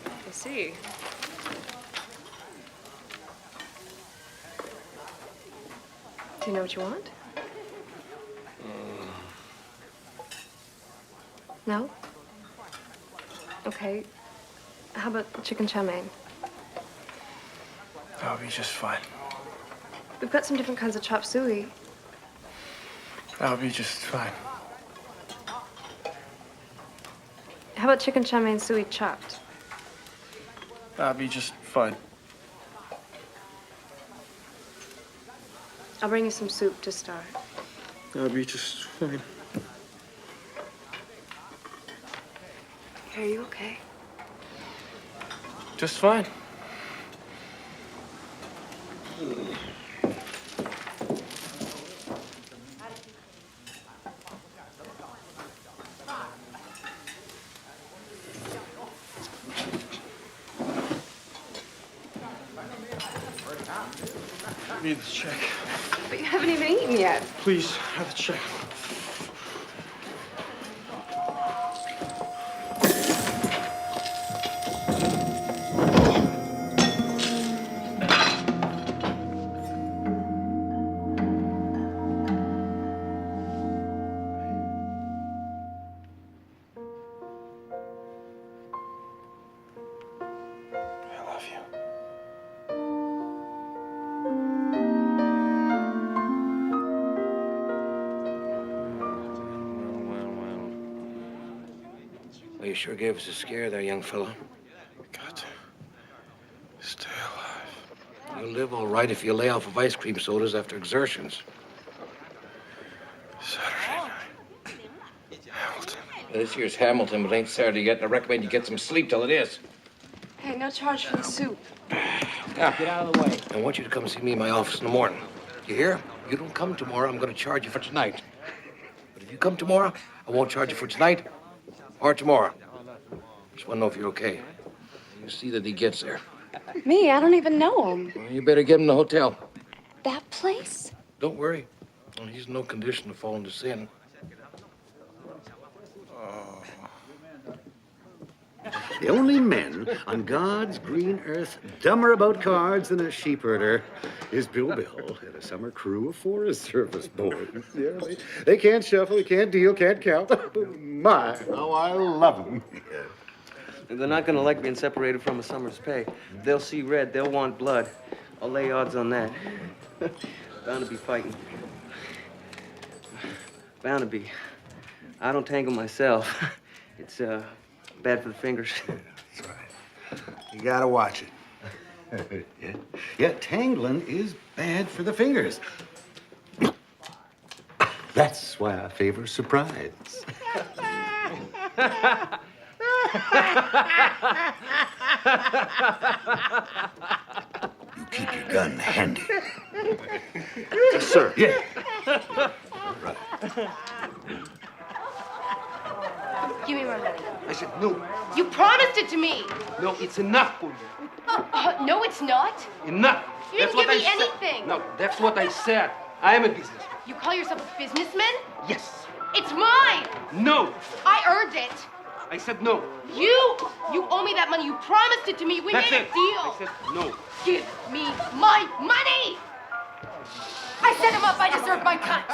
S13: I see. Do you know what you want? No? Okay. How about chicken chow mein?
S10: That'll be just fine.
S13: We've got some different kinds of chop suey.
S10: That'll be just fine.
S13: How about chicken chow mein suey chopped?
S10: That'll be just fine.
S13: I'll bring you some soup to start.
S10: That'll be just fine.
S13: Are you okay?
S10: Just fine. Need the check.
S13: But you haven't even eaten yet.
S10: Please, have the check. I love you.
S2: Well, you sure gave us a scare there, young fella.
S10: Got to stay alive.
S2: You'll live all right if you lay off of ice cream sodas after exertions.
S10: Saturday night. Hamilton.
S2: This year's Hamilton, but ain't Saturday yet, and I recommend you get some sleep till it is.
S13: Hey, no charge for the soup.
S2: Now, get out of the way. I want you to come see me in my office in the morning. You hear? You don't come tomorrow, I'm going to charge you for tonight. But if you come tomorrow, I won't charge you for tonight or tomorrow. Just want to know if you're okay. You see that he gets there.
S13: Me? I don't even know him.
S2: Well, you better get him to the hotel.
S13: That place?
S2: Don't worry. Well, he's in no condition to fall into sin.
S11: The only men on God's green earth dumber about cards than a sheep herder is Bill and a summer crew of Forest Service boys. Yeah, they can't shuffle, they can't deal, can't count. But my, how I love them.
S16: They're not gonna like being separated from a summer's pay. They'll see red, they'll want blood. I'll lay odds on that. Bound to be fighting. Bound to be. I don't tangle myself. It's bad for the fingers.
S11: That's right. You gotta watch it. Yeah, tangling is bad for the fingers. That's why I favor surprise. You keep your gun handy.
S3: Yes, sir.
S11: Yeah. Right.
S17: Give me my money.
S16: I said no.
S17: You promised it to me.
S16: No, it's enough, Julia.
S17: No, it's not.
S16: Enough.
S17: You didn't give me anything.
S16: No, that's what I said. I am a businessman.
S17: You call yourself a businessman?
S16: Yes.
S17: It's mine.
S16: No.
S17: I earned it.
S16: I said no.
S17: You owe me that money. You promised it to me. We
S16: That's
S17: made
S16: it.
S17: a deal.
S16: I said no.
S17: Give me my money. I set him up. I deserve my cut.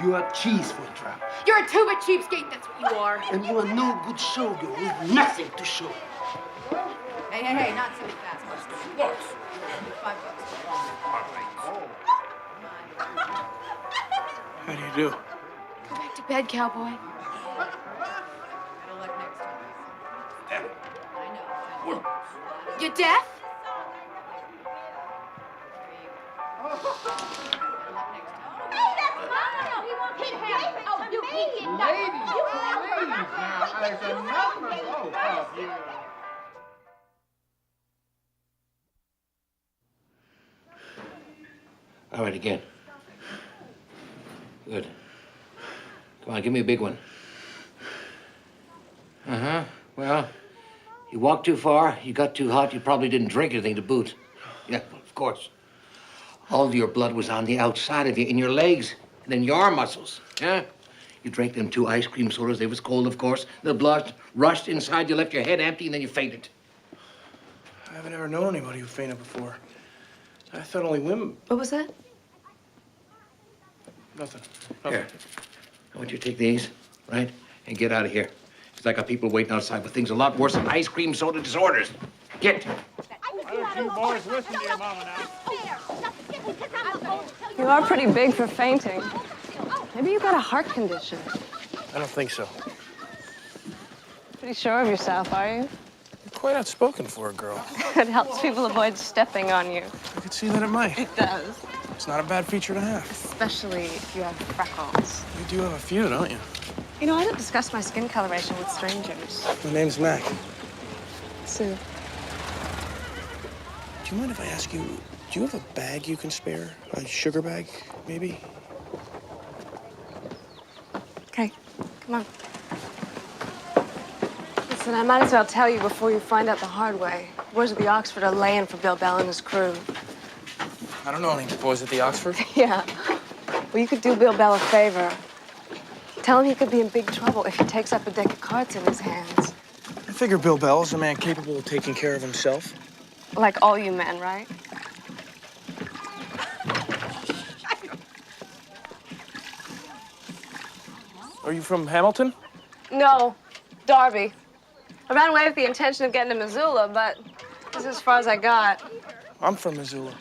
S16: You are cheese for a trap.
S17: You're a two-bit cheapskate. That's what you are.
S16: And you are no good showgirl with nothing to show.
S17: Hey, not so fast.
S16: What?
S17: $5.
S3: How do you do?
S17: Go back to bed, cowboy. You're deaf?
S16: All right, again. Good. Come on, give me a big one. Uh-huh. Well, you walked too far, you got too hot, you probably didn't drink anything to boot. Yeah, well, of course. All of your blood was on the outside of you, in your legs, and in your arm muscles. Yeah? You drank them 2 ice cream sodas, they was cold, of course. The blood rushed inside, you left your head empty, and then you fainted.
S10: I haven't ever known anybody who fainted before. I thought only women...
S13: What was that?
S10: Nothing.
S16: Here. I want you to take these, right, and get out of here. Because I got people waiting outside with things a lot worse than ice cream soda disorders. Get.
S9: You boys listen to your mama now.
S13: You are pretty big for fainting. Maybe you got a heart condition.
S10: I don't think so.
S13: Pretty sure of yourself, are you?
S10: You're quite outspoken for a girl.
S13: It helps people avoid stepping on you.
S10: I could see that it might.
S13: It does.
S10: It's not a bad feature to have.
S13: Especially if you have freckles.
S10: You do have a few, don't you?
S13: You know, I don't discuss my skin coloration with strangers.
S10: My name's Mac.
S13: Sue.
S10: Do you mind if I ask you, do you have a bag you can spare? A sugar bag, maybe?
S13: Okay, come on. Listen, I might as well tell you before you find out the hard way. Boys at the Oxford are laying for Bill Bell and his crew.
S10: I don't know any boys at the Oxford.
S13: Yeah. Well, you could do Bill Bell a favor. Tell him he could be in big trouble if he takes up a deck of cards in his hands.
S10: I figure Bill Bell's a man capable of taking care of himself.
S13: Like all you men, right?
S10: Are you from Hamilton?
S13: No, Darby. I ran away with the intention of getting to Missoula, but this is as far as I got.
S10: I'm from Missoula.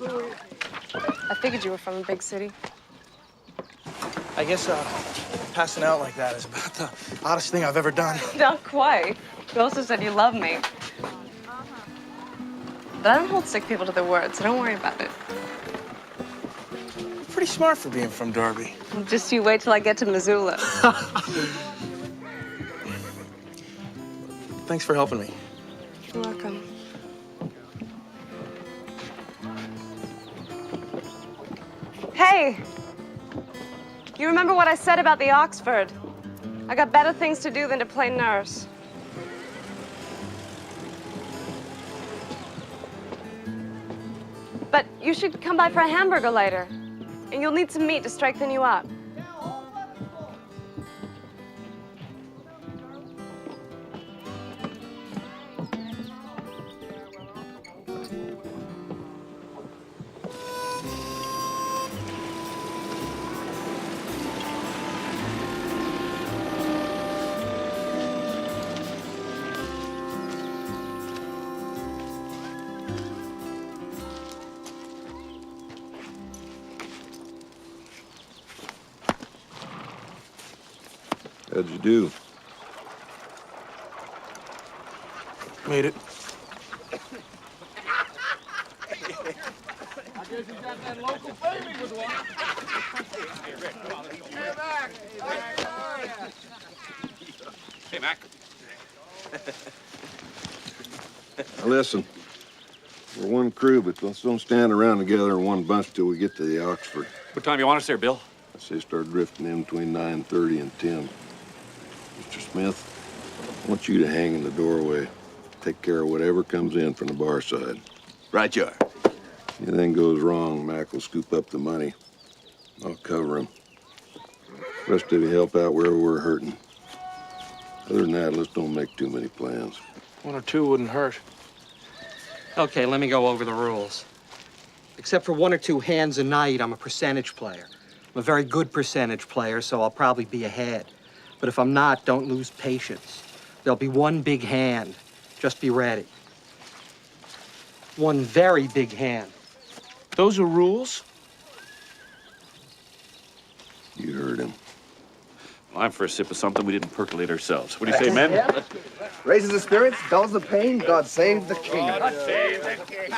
S13: I figured you were from a big city.
S10: I guess passing out like that is about the oddest thing I've ever done.
S13: Not quite. You also said you love me. But I don't hold sick people to their word, so don't worry about it.
S10: Pretty smart for being from Derby.
S13: Well, just you wait till I get to Missoula.
S10: Thanks for helping me.
S13: You're welcome. Hey! You remember what I said about the Oxford? I got better things to do than to play nurse. But you should come by for a hamburger later. And you'll need some meat to strengthen you up.
S5: How'd you do?
S3: Made it.
S1: I guess you got that local baby with one. Hey, Mac. Hey, Mac.
S5: Now listen, we're one crew, but let's don't stand around together in one bunch till we get to the Oxford.
S9: What time you want us there, Bill?
S5: I say start drifting in between 9:30 and 10. Mr. Smith, I want you to hang in the doorway. Take care of whatever comes in from the bar side.
S6: Right you are.
S5: Anything goes wrong, Mac will scoop up the money. I'll cover him. Rest of you help out wherever we're hurting. Other than that, let's don't make too many plans.
S3: 1 or 2 wouldn't hurt.
S8: Okay, let me go over the rules. Except for 1 or 2 hands a night, I'm a percentage player. I'm a very good percentage player, so I'll probably be ahead. But if I'm not, don't lose patience. There'll be 1 big hand. Just be ready. 1 very big hand.
S3: Those are rules?
S5: You heard him.
S9: Well, I'm for a sip of something we didn't percolate ourselves. What do you say, men?
S18: Yeah. Raises the spirits, dulls the pain, God save the king.
S1: God save the king.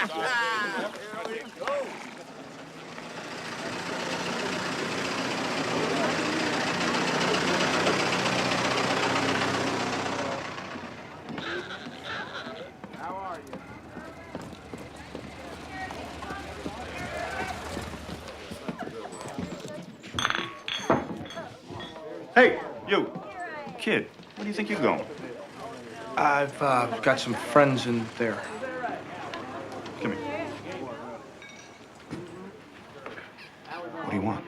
S10: Hey, you. Kid, where do you think you're going? I've got some friends in there. Come here. What do you want?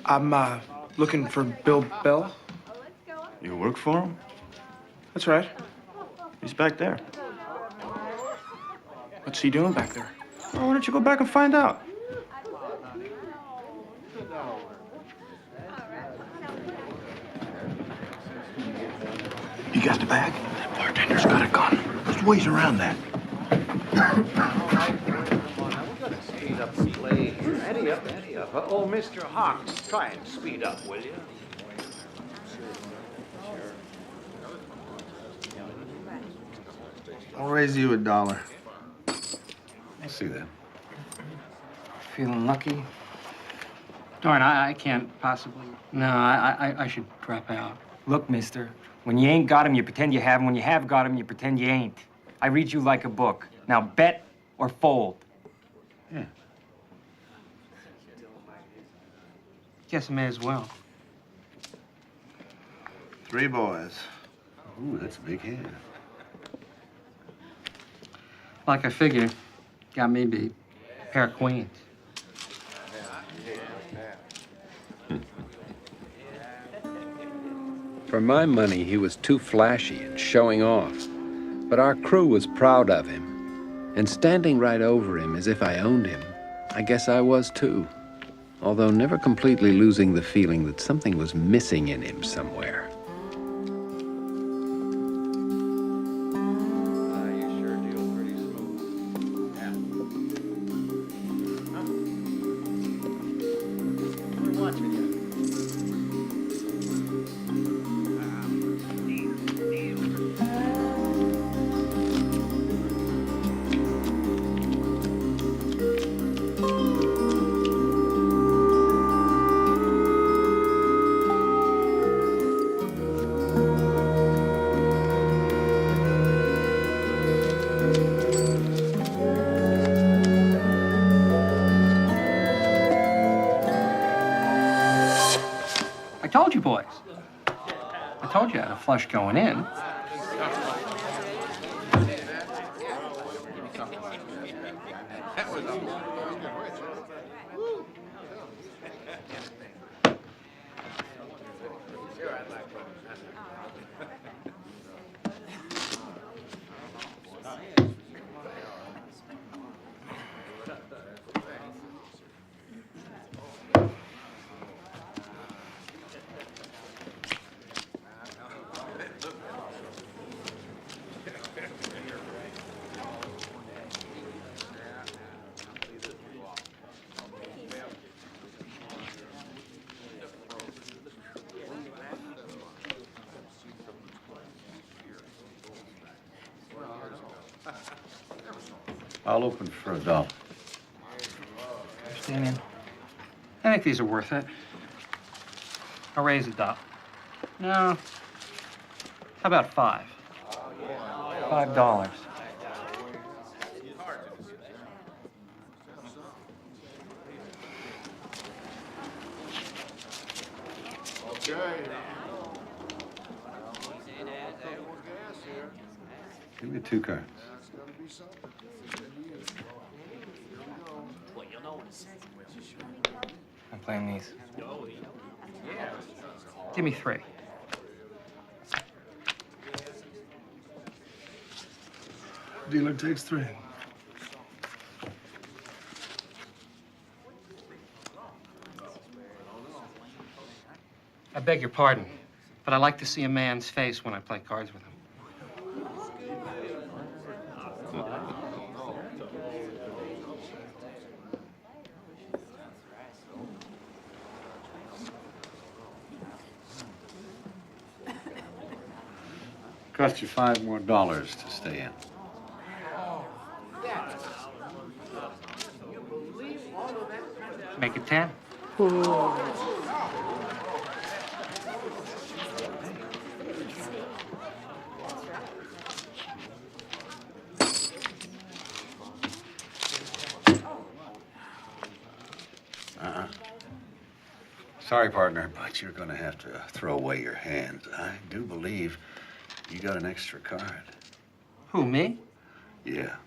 S10: I'm looking for Bill Bell. You work for him? That's right. He's back there. What's he doing back there? Well, why don't you go back and find out? You got the bag? That bartender's got a gun. There's ways around that.
S11: Speed up the play. Eddie up, Eddie up. Oh, Mr. Hawks, try and speed up, will you?
S18: I'll raise you $1.
S11: I see that.
S8: Feeling lucky? Darn, I can't possibly. No, I should drop out.
S19: Look, mister, when you ain't got 'em, you pretend you have 'em. When you have got 'em, you pretend you ain't. I read you like a book. Now bet or fold.
S11: Yeah.
S8: Guess I may as well.
S18: 3 boys.
S11: Ooh, that's a big hand.
S8: Like I figured, got me beat. Pair of queens.
S4: For my money, he was too flashy and showing off. But our crew was proud of him. And standing right over him as if I owned him, I guess I was too. Although never completely losing the feeling that something was missing in him somewhere.
S8: I told you, boys. I told you I had a flush going in.
S11: I'll open for $1.
S8: Stand in. I think these are worth it. I'll raise $1. No. How about $5? $5.
S11: Give me 2 cards.
S19: I'm playing these.
S8: Give me 3.
S12: Dealer takes 3.
S8: I beg your pardon, but I like to see a man's face when I play cards with him.
S11: Cost you $5 more to stay in.
S8: Make it 10.
S11: Sorry, partner, but you're gonna have to throw away your hand. I do believe you got an extra card.
S8: Who, me?
S11: Yeah,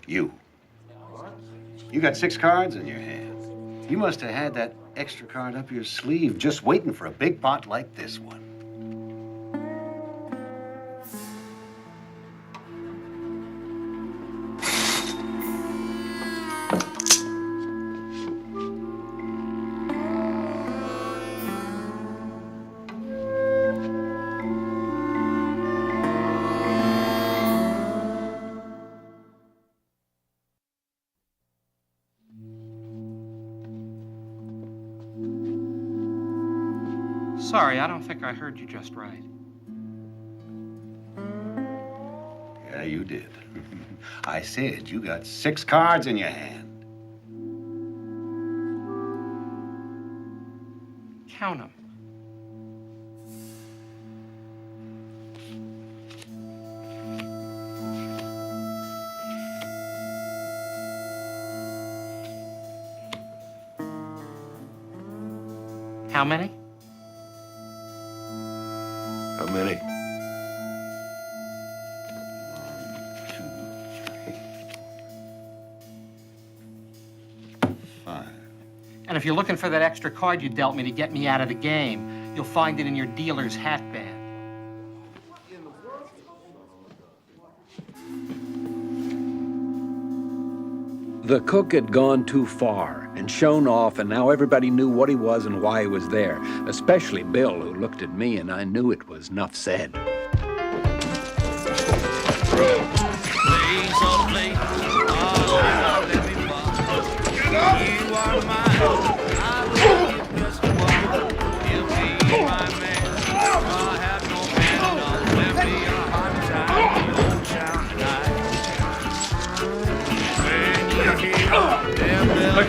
S11: you. You got 6 cards in your hand. You must have had that extra card up your sleeve just waiting for a big pot like this one.
S8: Sorry, I don't think I heard you just right.
S11: Yeah, you did. I said you got 6 cards in your hand.
S8: Count them. How many?
S5: How many?
S11: 1, 2, 3, 5.
S8: And if you're looking for that extra card you dealt me to get me out of the game, you'll find it in your dealer's hatband.
S4: The cook had gone too far and shown off, and now everybody knew what he was and why he was there, especially Bill, who looked at me, and I knew it was enough said.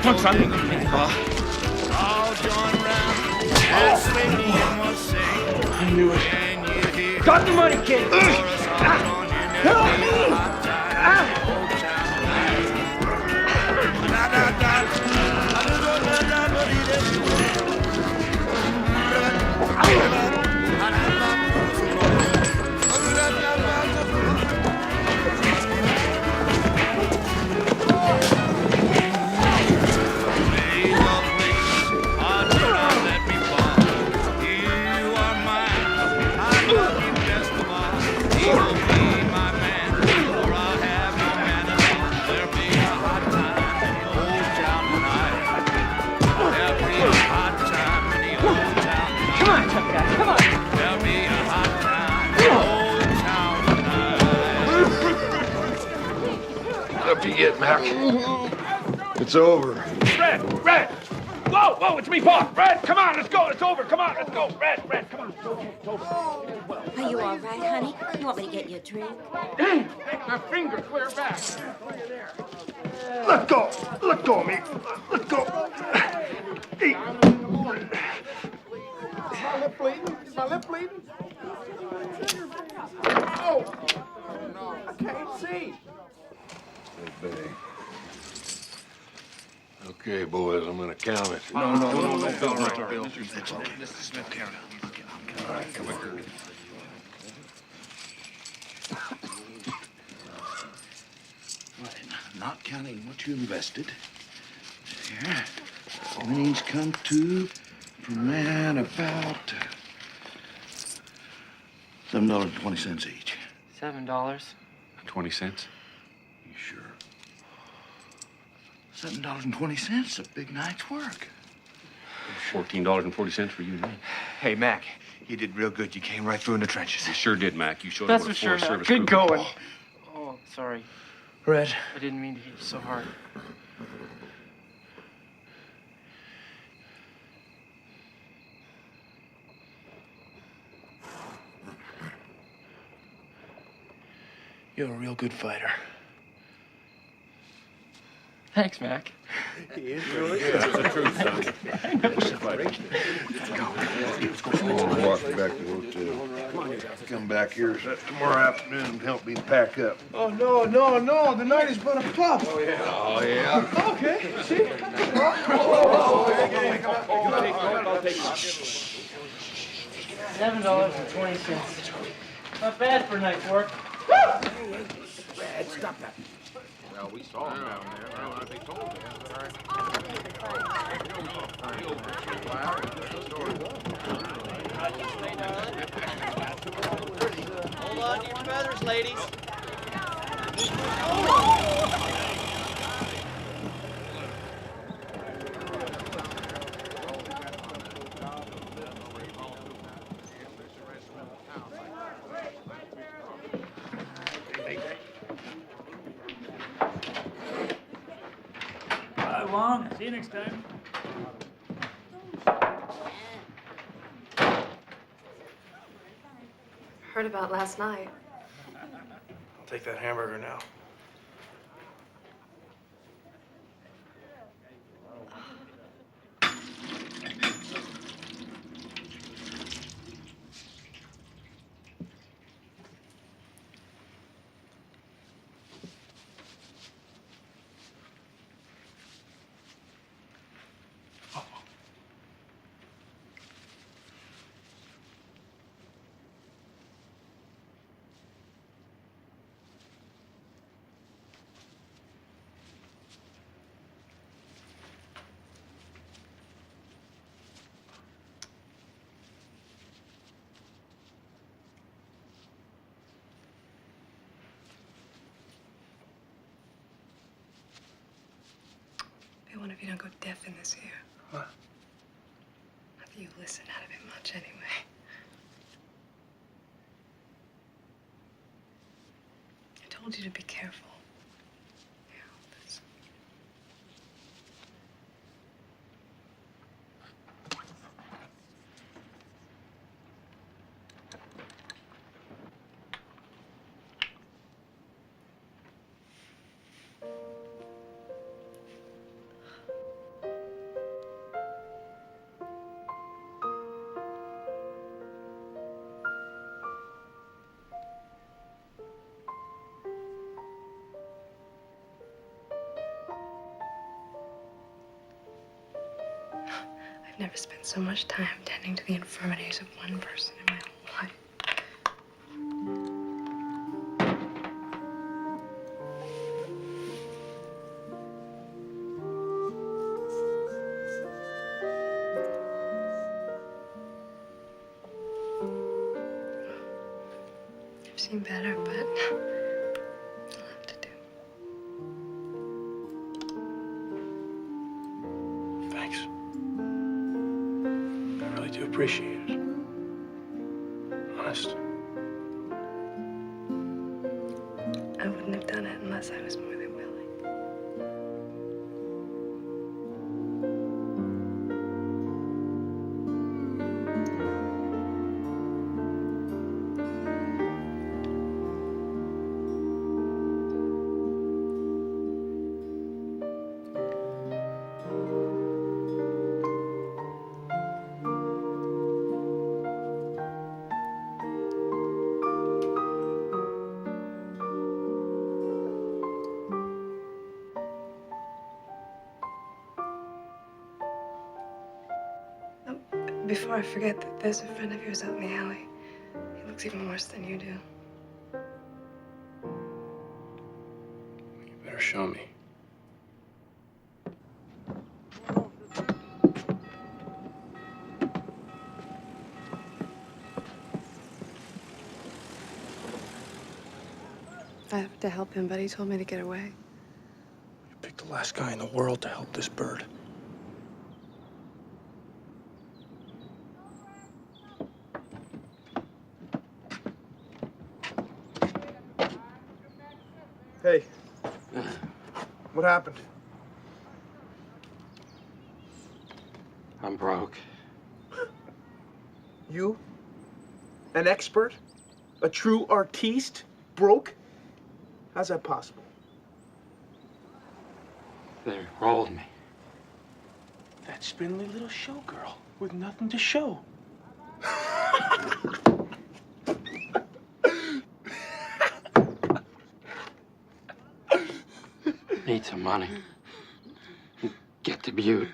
S19: Come on, son.
S3: I knew it.
S19: Got the money, kid.
S5: Up you get, Mac. It's over.
S3: Red!
S1: Whoa, whoa, it's me, Paul. Red, come on, let's go. It's over. Come on, let's go. Red, come on. It's over.
S20: Are you all right, honey? You want me to get you a drink?
S1: Take my finger clear back.
S12: Let go. Let go of me. Let go. Hey.
S1: Is my lip bleeding? Is my lip bleeding? Oh, no, I can't see.
S5: Okay, boys, I'm gonna count it.
S1: No, Bill.
S5: That's okay. Mr. Smith, count it. All right, come here.
S6: Not counting what you invested. Here, winnings come to, for man, about $7.20 each.
S19: $7.
S9: 20 cents?
S6: You sure? $7.20, a big night's work.
S9: $14.40 for you and me.
S3: Hey, Mac, you did real good. You came right through in the trenches.
S9: You sure did, Mac. You showed
S19: That's
S9: what a
S19: for sure.
S9: Forest Service
S19: Good
S9: crew
S19: going. Oh, sorry.
S3: Red.
S19: I didn't mean to hit you so hard.
S3: You're a real good fighter.
S19: Thanks, Mac.
S3: He is really
S5: good. That's the truth, son. We'll walk back to the hotel. Come back here tomorrow afternoon and help me pack up.
S12: Oh, no. The night is but a pup.
S5: Oh, yeah.
S12: Okay, see?
S19: $7.20. Not bad for a night's work.
S1: Red, stop that. Well, we saw him down there. Well, they told me.
S15: Hold on to your feathers, ladies.
S21: Bye, Wong. See you next time.
S13: Heard about last night.
S3: I'll take that hamburger now.
S13: I wonder if you don't go deaf in this ear.
S3: What?
S13: Not that you listen out of it much anyway. I told you to be careful. I've never spent so much time tending to the infirmities of one person in my whole life. I've seen better, but I'll have to do.
S3: Thanks. I really do appreciate it. Honest.
S13: I wouldn't have done it unless I was more than willing. before I forget that there's a friend of yours out in the alley. He looks even worse than you do.
S10: You better show me.
S13: I have to help him, but he told me to get away.
S10: You picked the last guy in the world to help this bird.
S3: Hey. What happened?
S8: I'm broke.
S3: You? An expert? A true artiste? Broke? How's that possible?
S8: They rolled me.
S10: That spindly little showgirl with nothing to show.
S8: Need some money. Get to Butte.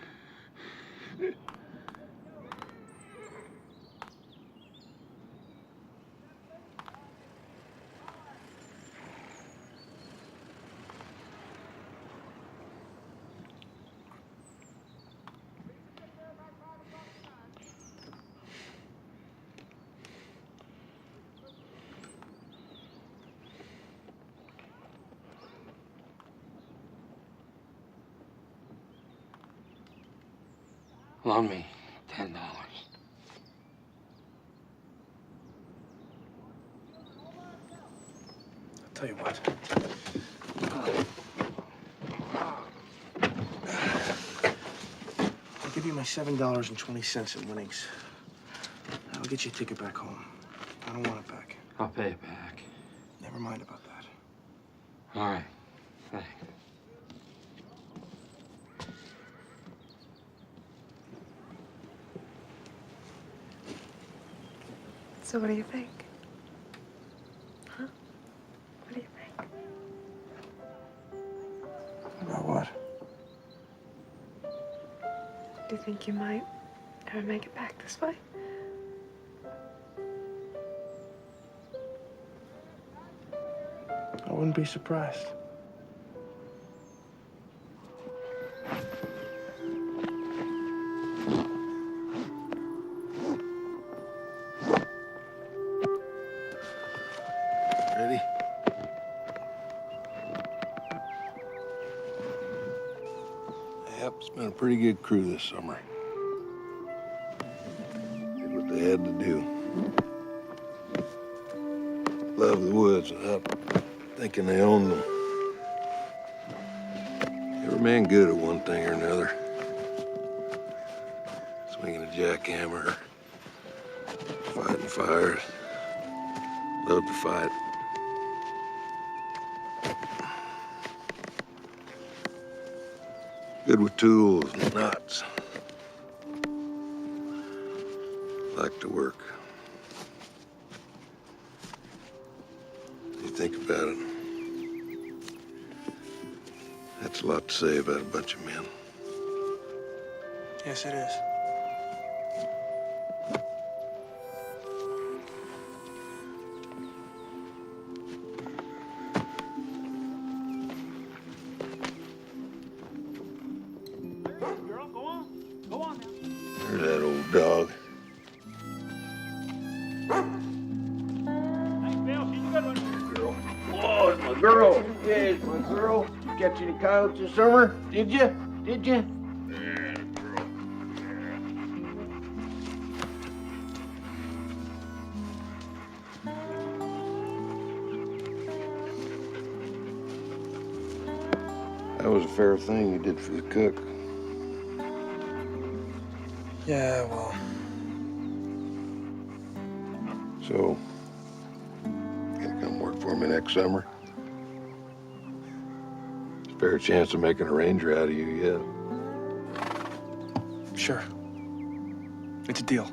S8: Loan me $10.
S10: I'll tell you what. I'll give you my $7.20 in winnings. I'll get you a ticket back home. I don't want it back.
S8: I'll pay it back.
S10: Never mind about that.
S8: All right. Thanks.
S13: So what do you think? Huh? What do you think?
S10: About what?
S13: Do you think you might ever make it back this way?
S10: I wouldn't be surprised.
S5: Ready? Yep, it's been a pretty good crew this summer. Did what they had to do. Love the woods without thinking they owned them. Every man good at one thing or another. Swinging a jackhammer, fighting fires. Love to fight. Good with tools and knots. Like to work. You think about it. That's a lot to say about a bunch of men.
S10: Yes, it is.
S21: Girl, go on. Go on now.
S5: There's that old dog.
S21: Thanks, Bill. She's a good one.
S6: Girl. Oh, it's my girl. Yeah, it's my girl. Did you catch any coyotes this summer? Did you? Did you? Yeah, girl.
S5: That was a fair thing you did for the cook.
S10: Yeah, well.
S5: So, gonna come work for me next summer? Fair chance of making a ranger out of you yet.
S10: Sure. It's a deal.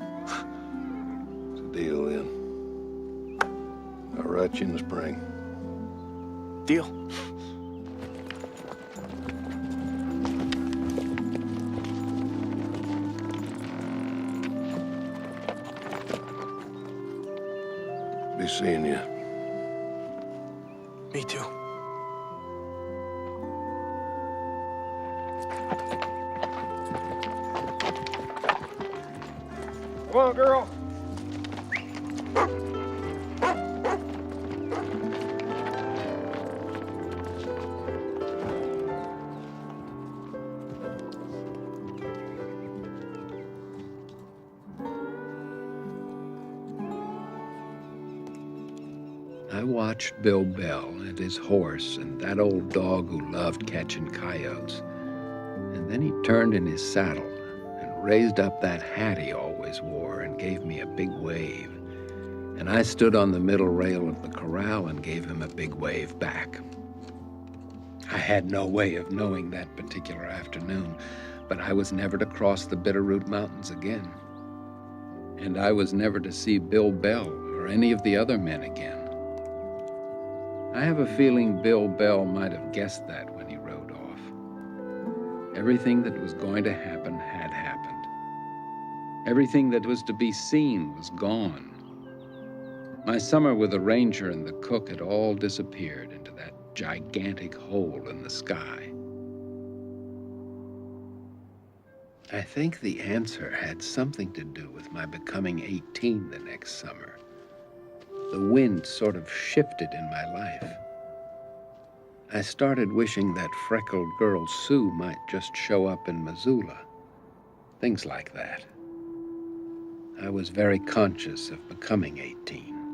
S5: It's a deal then. I'll write you in the spring.
S10: Deal.
S5: seeing you.
S10: Me too.
S1: Come on, girl.
S4: I watched Bill Bell and his horse and that old dog who loved catching coyotes. And then he turned in his saddle and raised up that hat he always wore and gave me a big wave. And I stood on the middle rail of the corral and gave him a big wave back. I had no way of knowing that particular afternoon, but I was never to cross the Bitterroot Mountains again. And I was never to see Bill Bell or any of the other men again. I have a feeling Bill Bell might have guessed that when he rode off. Everything that was going to happen had happened. Everything that was to be seen was gone. My summer with the ranger and the cook had all disappeared into that gigantic hole in the sky. I think the answer had something to do with my becoming 18 the next summer. The wind sort of shifted in my life. I started wishing that freckled girl Sue might just show up in Missoula. Things like that. I was very conscious of becoming 18.